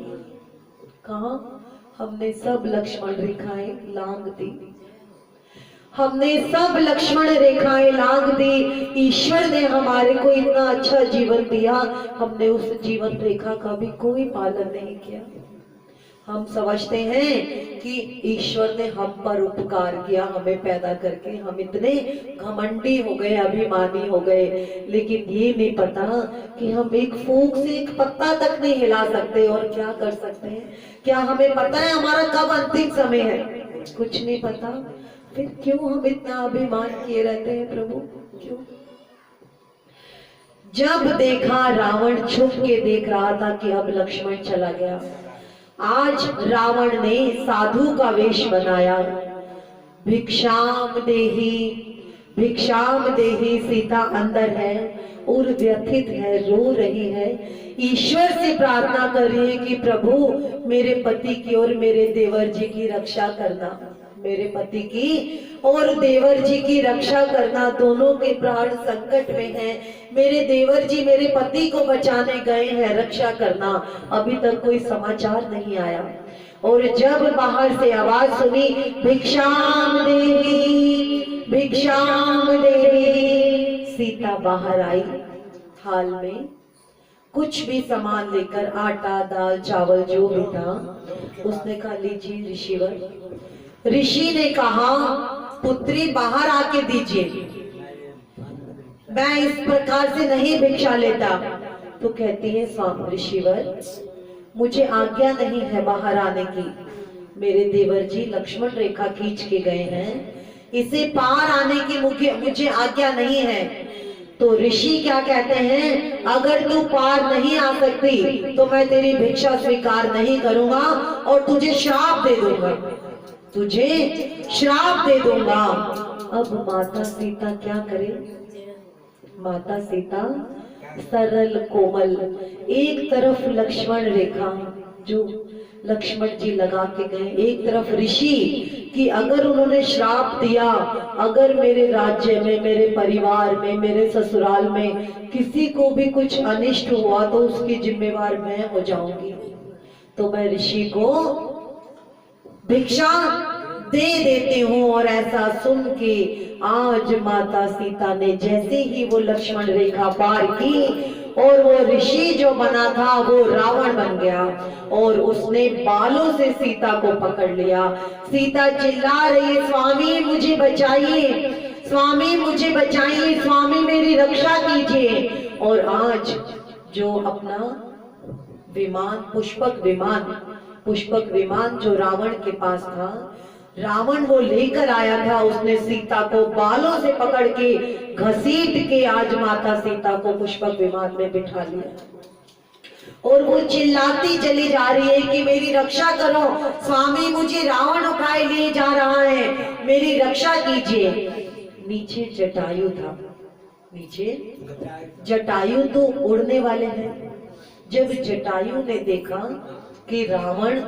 कहाँ हमने सब लक्ष्मण रेखाएं लांग दी, हमने सब लक्ष्मण रेखाएं लांग दी। ईश्वर ने हमारे को इतना अच्छा जीवन दिया, हमने उस जीवन रेखा का भी कोई पालन नहीं किया। हम समझते हैं कि ईश्वर ने हम पर उपकार किया, हमें पैदा करके हम इतने घमंडी हो गए, अभिमानी हो गए, लेकिन ये नहीं पता कि हम एक फूंक से एक पत्ता तक नहीं हिला सकते। और क्या कर सकते हैं? क्या हमें पता है हमारा कब अंतिम समय है? कुछ नहीं पता। फिर क्यों हम इतना अभिमान किए रहते हैं प्रभु? क्यों? जब देखा रावण छुप के देख रहा था कि अब लक्ष्मण चला गया। आज रावण ने साधु का वेश बनाया। भिक्षाम देही सीता अंदर है और व्यथित है, रो रही है, ईश्वर से प्रार्थना कर रही है कि प्रभु मेरे पति की और मेरे देवर जी की रक्षा करना, मेरे पति की और देवर जी की रक्षा करना। दोनों के प्राण संकट में हैं, मेरे देवर जी मेरे पति को बचाने गए हैं, रक्षा करना। अभी तक कोई समाचार नहीं आया। और जब बाहर से आवाज सुनी भिक्षाम देही, सीता बाहर आई। हाल में कुछ भी सामान लेकर, आटा दाल चावल जो भी था, उसने कहा लीजिए ऋषिवर। ऋषि ने कहा पुत्री बाहर आके दीजिए, मैं इस प्रकार से नहीं भिक्षा लेता। तो कहती है स्वामी ऋषिवर मुझे आज्ञा नहीं है बाहर आने की, मेरे देवर जी लक्ष्मण रेखा खींच के गए हैं, इसे पार आने की मुझे आज्ञा नहीं है। तो ऋषि क्या कहते हैं, अगर तू पार नहीं आ सकती तो मैं तेरी भिक्षा स्वीकार नहीं करूंगा और तुझे श्राप दे दूंगा, तुझे श्राप दे दूंगा। अब माता सीता क्या करे? माता सीता सरल कोमल, एक तरफ लक्ष्मण रेखा जो लक्ष्मण जी लगा के गए, एक तरफ ऋषि कि अगर उन्होंने श्राप दिया, अगर मेरे राज्य में, मेरे परिवार में, मेरे ससुराल में किसी को भी कुछ अनिष्ट हुआ तो उसकी जिम्मेवार मैं हो जाऊंगी। तो मैं ऋषि को भिक्षा दे देती हूँ। और ऐसा सुन के आज माता सीता ने जैसे ही वो लक्ष्मण रेखा पार की और वो ऋषि जो बना था वो रावण बन गया और उसने बालों से सीता को पकड़ लिया। सीता चिल्ला रही है स्वामी मुझे बचाइए, स्वामी मुझे बचाइए, स्वामी मेरी रक्षा कीजिए। और आज जो अपना विमान पुष्पक विमान जो रावण के पास था, रावण वो लेकर आया था, उसने सीता को बालों से पकड़ के घसीट के आज माता सीता को पुष्पक विमान में बिठा लिया। और वो चिल्लाती चली जा रही है कि मेरी रक्षा करो स्वामी, मुझे रावण उठाए लिए जा रहा है, मेरी रक्षा कीजिए। नीचे जटायु था, नीचे जटायु तो उड़ने वाले हैं। जब जटायु ने देखा कि रावण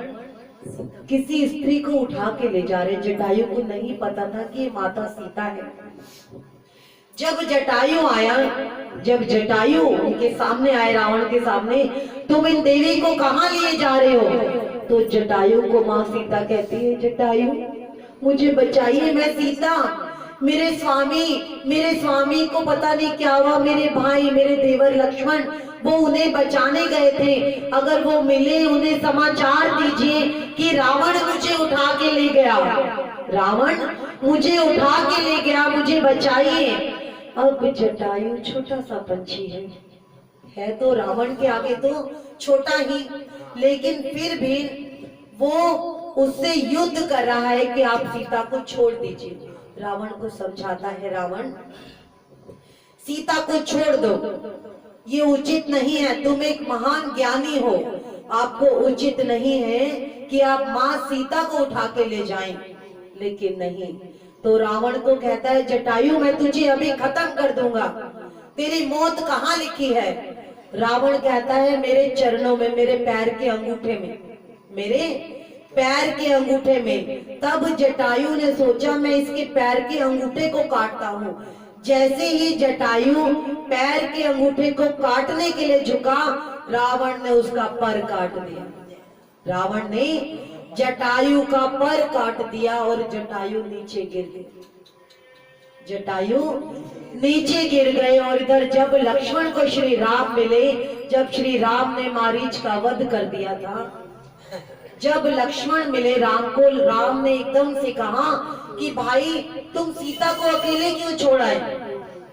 किसी स्त्री को उठा के ले जा रहे, जटायु को नहीं पता था कि ये माता सीता है। जब जटायु आया, जब जटायु उनके सामने आए, रावण के सामने, तुम इन देवी को कहाँ लिए जा रहे हो? तो जटायु को माँ सीता कहती है जटायु मुझे बचाइए, मैं सीता, मेरे स्वामी को पता नहीं क्या हुआ, मेरे भाई मेरे देवर लक्ष्मण वो उन्हें बचाने गए थे, अगर वो मिले उन्हें समाचार दीजिए कि रावण मुझे उठा के ले गया, रावण मुझे उठा के ले गया, मुझे बचाइए। अब जटायु छोटा सा पंछी है तो रावण के आगे तो छोटा ही, लेकिन फिर भी वो उससे युद्ध कर रहा है कि आप सीता को छोड़ दीजिए। रावण को समझाता है, रावण सीता को छोड़ दो, ये उचित नहीं है, तुम एक महान ज्ञानी हो, आपको उचित नहीं है कि आप माँ सीता को उठा के ले जाएं। लेकिन नहीं, तो रावण को कहता है जटायु मैं तुझे अभी खत्म कर दूंगा, तेरी मौत कहाँ लिखी है? रावण कहता है मेरे चरणों में, मेरे पैर के अंगूठे में, मेरे पैर के अंगूठे में। तब जटायु ने सोचा मैं इसके पैर के अंगूठे को काटता हूँ। जैसे ही जटायु पैर के अंगूठे को काटने के लिए झुका, रावण ने उसका पर काट दिया, रावण ने जटायु का पर काट दिया और जटायु नीचे गिर गए। जटायु नीचे गिर गए। और इधर जब लक्ष्मण को श्री राम मिले, जब श्री राम ने मारीच का वध कर दिया था, जब लक्ष्मण मिले राम को, राम ने एकदम से कहा कि भाई तुम सीता को अकेले क्यों छोड़ा है?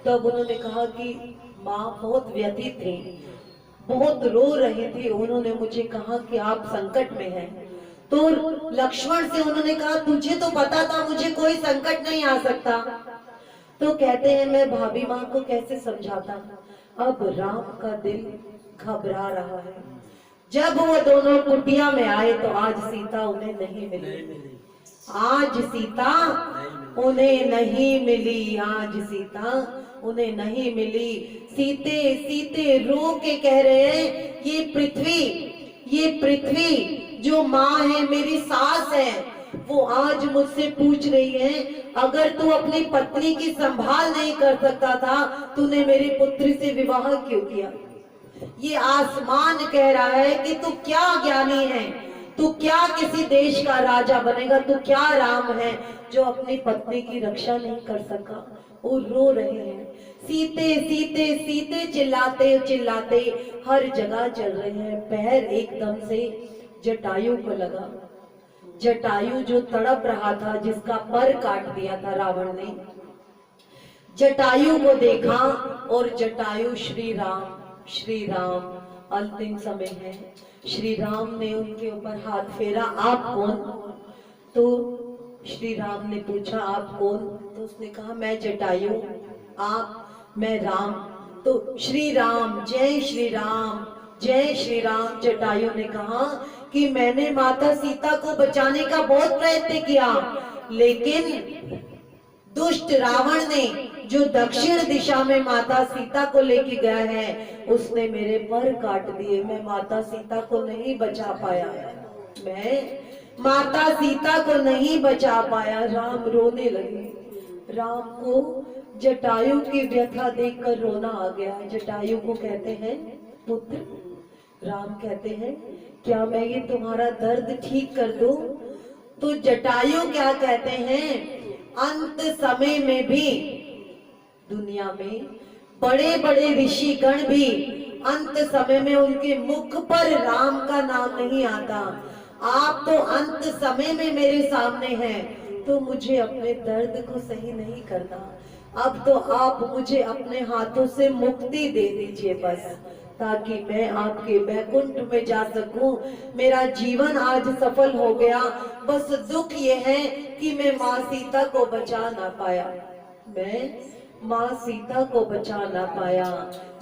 तब उन्होंने कहा कि माँ बहुत व्यथित थी, बहुत रो रहे थे, उन्होंने मुझे कहा कि आप संकट में हैं। तो लक्ष्मण से उन्होंने कहा तुझे तो पता था मुझे कोई संकट नहीं आ सकता। तो कहते हैं मैं भाभी माँ को कैसे समझाता। अब राम का दिल घबरा रहा है। जब वो दोनों कुटिया में आए तो आज सीता उन्हें नहीं मिली। आज सीता उन्हें नहीं मिली। आज सीता उन्हें नहीं मिली। सीते सीते रो के कह रहे हैं ये पृथ्वी जो माँ है, मेरी सास है, वो आज मुझसे पूछ रही है अगर तू अपनी पत्नी की संभाल नहीं कर सकता था, तूने मेरी पुत्री से विवाह क्यों किया? ये आसमान कह रहा है कि तू क्या ज्ञानी है, तू क्या किसी देश का राजा बनेगा, तू क्या राम है जो अपनी पत्नी की रक्षा नहीं कर सका। वो रो रहे हैं। सीते सीते सीते चिल्लाते चिल्लाते हर जगह चल रहे हैं। पैर एकदम से जटायु को लगा। जटायु जो तड़प रहा था, जिसका पर काट दिया था रावण ने, जटायु को देखा और जटायु श्री राम अंतिम समय है। श्री राम ने उनके ऊपर हाथ फेरा। आप कौन? तो श्री राम ने पूछा आप कौन? तो उसने कहा मैं जटायु। आप? मैं राम। तो श्री राम, जय श्री राम, जय श्री राम। जटायु ने कहा कि मैंने माता सीता को बचाने का बहुत प्रयत्न किया, लेकिन दुष्ट रावण ने जो दक्षिण दिशा में माता सीता को लेके गया है, उसने मेरे पर काट दिए। मैं माता सीता को नहीं बचा पाया। मैं माता सीता को नहीं बचा पाया। राम रोने लगे। राम को जटायु की व्यथा देखकर रोना आ गया। जटायु को कहते हैं पुत्र। राम कहते हैं क्या मैं ये तुम्हारा दर्द ठीक कर दूं? तो जटायु क्या कहते हैं, अंत समय में भी दुनिया में बड़े बड़े ऋषि गण भी अंत समय में उनके मुख पर राम का नाम नहीं आता। आप तो अंत समय में मेरे सामने हैं, तो मुझे अपने दर्द को सही नहीं करना। अब तो आप मुझे अपने हाथों से मुक्ति दे दीजिए बस, ताकि मैं आपके वैकुंठ में जा सकूं। मेरा जीवन आज सफल हो गया। बस दुख ये है कि मैं माँ सीता को बचा ना पाया। मैं माँ सीता को बचा ना पाया।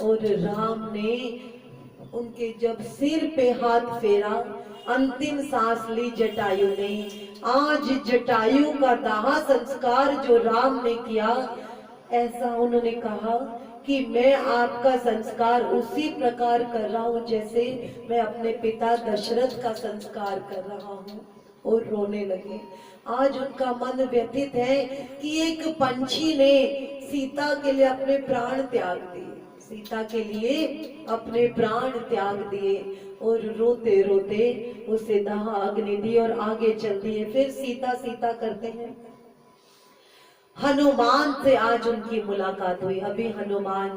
और राम ने उनके जब सिर पे हाथ फेरा, अंतिम सांस ली जटायु ने। आज जटायु का दाह संस्कार जो राम ने किया, ऐसा उन्होंने कहा कि मैं आपका संस्कार उसी प्रकार कर रहा हूँ जैसे मैं अपने पिता दशरथ का संस्कार कर रहा हूँ। और रोने लगे। आज उनका मन व्यथित है कि एक पंछी ने सीता के लिए अपने प्राण त्याग दिए, सीता के लिए अपने प्राण त्याग दिए। और रोते रोते उसे दाह अग्नि दी और आगे चल दिए। फिर सीता सीता करते हैं। हनुमान से आज उनकी मुलाकात हुई। अभी हनुमान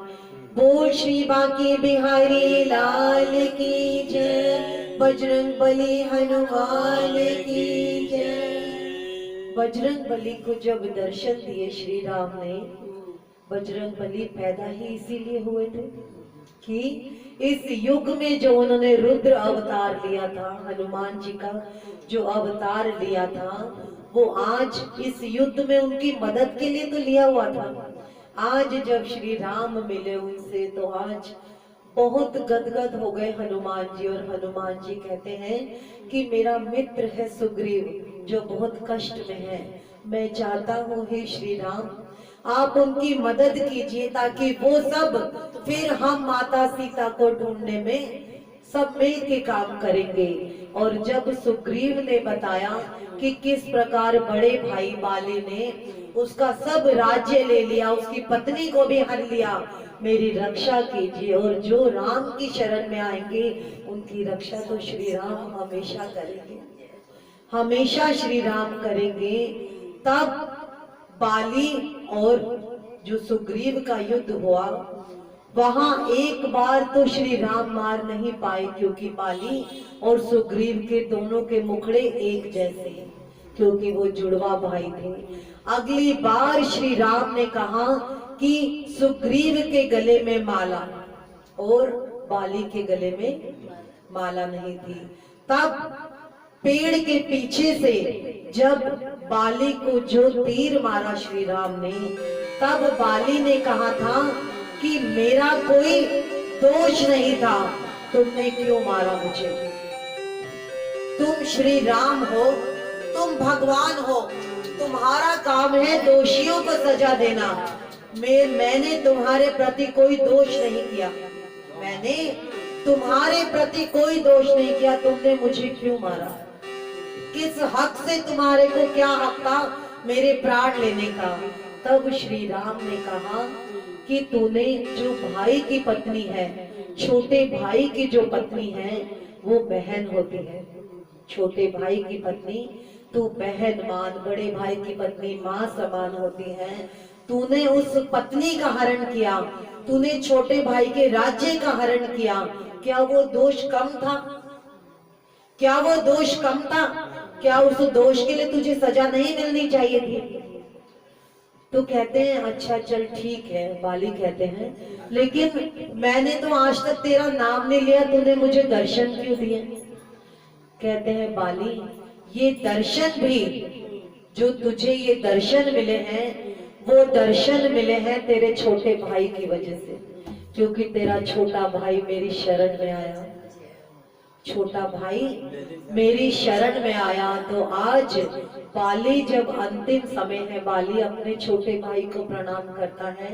बोल श्री बांके बिहारी लाल की जय, बजरंग बली हनुमान की जय। बजरंग बली को जब दर्शन दिए श्री राम ने, बजरंग बली पैदा ही इसीलिए हुए थे कि इस युग में जो उन्होंने रुद्र अवतार लिया था, हनुमान जी का जो अवतार लिया था, वो आज इस युद्ध में उनकी मदद के लिए तो लिया हुआ था। आज जब श्री राम मिले उनसे, तो आज बहुत गदगद हो गए हनुमान जी। और हनुमान जी कहते हैं कि मेरा मित्र है सुग्रीव जो बहुत कष्ट में है। मैं चाहता हूँ हे श्री राम, आप उनकी मदद कीजिए ताकि वो सब फिर हम माता सीता को ढूंढने में सब मिल के काम करेंगे। और जब सुग्रीव ने बताया कि किस प्रकार बड़े भाई बाली ने उसका सब राज्य ले लिया, उसकी पत्नी को भी हर लिया, मेरी रक्षा कीजिए। और जो राम की शरण में आएंगे उनकी रक्षा तो श्री राम हमेशा करेंगे। हमेशा श्री राम करेंगे। तब बाली और जो सुग्रीव का युद्ध हुआ, वहां एक बार तो श्री राम मार नहीं पाए, क्योंकि बाली और सुग्रीव के दोनों के मुखड़े एक जैसे, क्योंकि वो जुड़वा भाई थे। अगली बार श्री राम ने कहा कि सुग्रीव के गले में माला और बाली के गले में माला नहीं थी। तब पेड़ के पीछे से जब बाली को जो तीर मारा श्री राम ने, तब बाली ने कहा था कि मेरा कोई दोष नहीं था, तुमने क्यों मारा मुझे? तुम श्री राम हो, तुम भगवान हो, तुम्हारा काम है दोषियों को सजा देना। मैंने तुम्हारे प्रति कोई दोष नहीं किया, मैंने तुम्हारे प्रति कोई दोष नहीं किया, तुमने मुझे क्यों मारा? किस हक से तुम्हारे को क्या हक था मेरे प्राण लेने का? तब श्री राम ने कहा कि तूने जो भाई की पत्नी है, छोटे भाई की जो पत्नी है वो बहन होती है। छोटे भाई की पत्नी तू बहन मान, बड़े भाई की पत्नी माँ समान होती है। तूने उस पत्नी का हरण किया, तूने छोटे भाई के राज्य का हरण किया, क्या वो दोष कम था? क्या वो दोष कम था? क्या उस दोष के लिए तुझे सजा नहीं मिलनी चाहिए थी? तो कहते हैं अच्छा चल ठीक है, बाली कहते हैं, लेकिन मैंने तो आज तक तेरा नाम नहीं लिया, तूने मुझे दर्शन क्यों दिए? कहते हैं बाली, ये दर्शन भी, जो तुझे ये दर्शन मिले हैं, वो दर्शन मिले हैं तेरे छोटे भाई की वजह से, क्योंकि तेरा छोटा भाई मेरी शरण में आया। छोटा भाई मेरी शरण में आया, तो आज बाली जब अंतिम समय है, बाली अपने छोटे भाई को प्रणाम करता है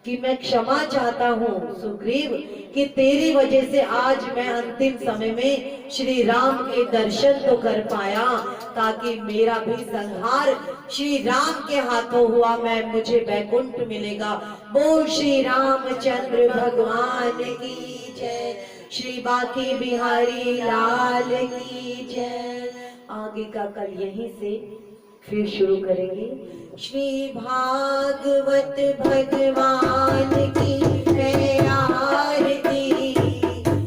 कि मैं क्षमा चाहता हूँ सुग्रीव, कि तेरी वजह से आज मैं अंतिम समय में श्री राम के दर्शन तो कर पाया, ताकि मेरा भी संहार श्री राम के हाथों हुआ, मुझे वैकुंठ मिलेगा। बोल श्री रामचंद्र भगवान की जय, श्री बांके बिहारी लाल की जय। आगे का कल यहीं से फिर शुरू करेंगे। श्री भागवत भगवान की है आरती,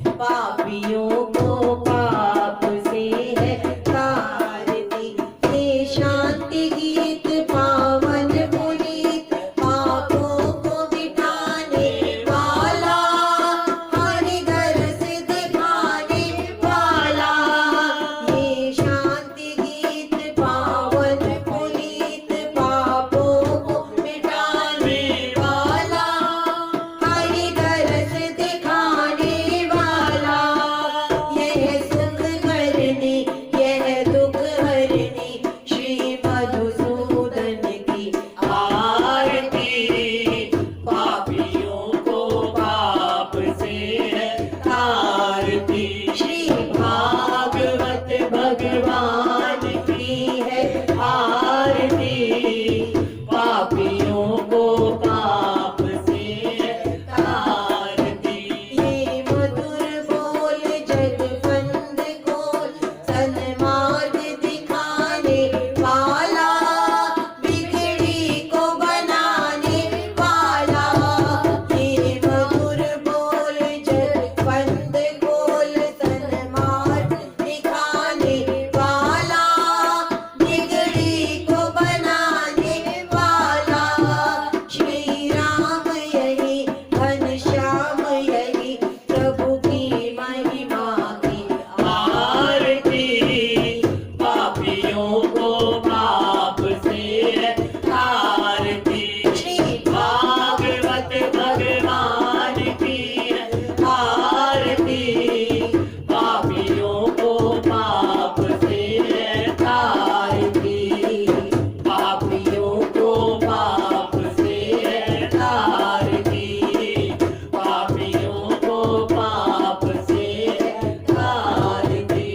पापियों को पाप से है तारती, ये शांति गीत पावन पुनीत, पापों को मिटाने वाला, हरि दर्श दिखाने वाला, ये शांति गीत पावन पुनीत, पापों को मिटाने वाला, हरि दर्श दिखाने वाला, यह सुख करने यह दुख हरने, श्री मधुसूदन की आरती, पापियों को पाप से है तारती, श्री भागवत भगवान की है आरती, पापियों को पाप से है तारती, ये मधुर बोल जगवंद खोल, सन्मार्ग दिखाने वाला, बिगड़ी को बनाने वाला, ये मधुर बोल जगवंद खोल, सन्मार्ग दिखाने वाला, बिगड़ी को बनाने वाला, श्री राम यही घनश्याम यही, प्रभु की महिमा की आरती, पापियों को पाप से है तारती, श्री भागवत भगवान की है आरती, पापियों को पाप से है तारती, पापियों को पाप से है तारती, पापियों को पाप से है तारती।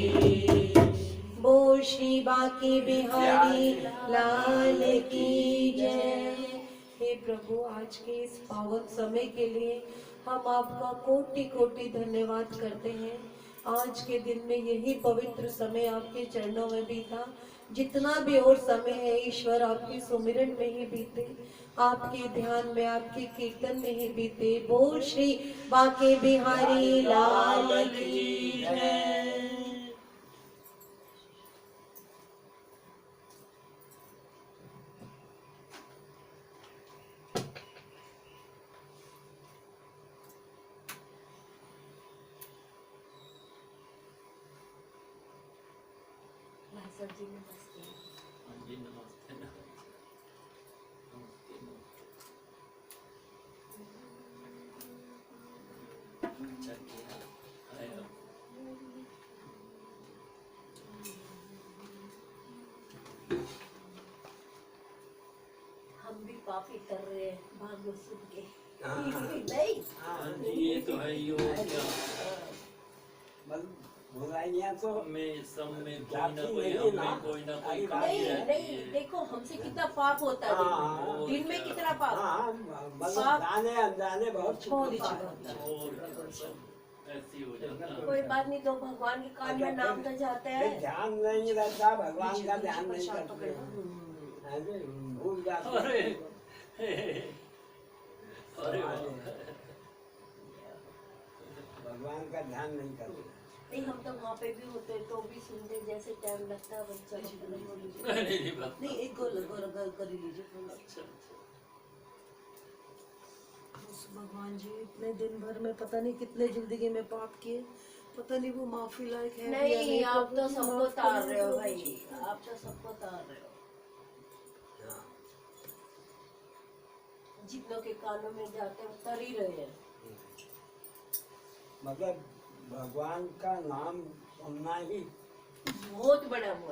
बोल श्री बांके बिहारी लाल की जय। हे प्रभु, आज के इस पावन समय के लिए हम आपका कोटि कोटि धन्यवाद करते हैं आज के दिन में यही पवित्र समय आपके चरणों में बीता। जितना भी और समय है ईश्वर आपके सुमिरन में ही बीते, आपके ध्यान में, आपके कीर्तन में ही बीते। बोल श्री बांके बिहारी लाल की जय। सर जी नमस्ते। हाँ जी नमस्ते नमस्ते नमस्ते। अच्छा किया आया। हम भी पापी कर रहे हैं भागवत सुन के। हाँ। नहीं हाँ जी ये तो है ही हो गया। मतलब बुराइयां तो हमें सब में कोई जाती ना कोई नहीं ना। हमें कोई ना कोई नहीं, कमी नहीं रहती नहीं, है। देखो हमसे कितना पाप होता है हाँ। दिन में कितना पाप। हाँ मतलब पाप- जाने अनजाने बहुत बहुत छुपा अच्छी है। बात है। और क्या, सब ऐसे ही हो जाता है। कोई बात नहीं, तो भगवान के कान में नाम तो जाता फिर है। ध्यान नहीं रहता, भगवान का ध्यान नहीं प्रसाद करते, पकड़े। है जी, भूल जाते अरे हैं। अरे वाह। भगवान का ध्यान नहीं करते। नहीं, हम तो वहाँ पे भी होते तो भी सुनते, जैसे टाइम लगता है बच्चा नहीं बात नहीं, एक गोल कर ही लीजिए थोड़ा। अच्छा अच्छा। उस भगवान जी इतने दिन भर में पता नहीं कितने जिंदगी में पाप किए, पता नहीं वो माफी लायक है। नहीं, आप तो सबको तार रहे हो भाई, आप तो सबको तार रहे हो। हाँ। जितनों के कानों में जाते हो तर ही रहे हैं। मतलब भगवान का नाम सुनना ही बहुत बड़ा हुआ है।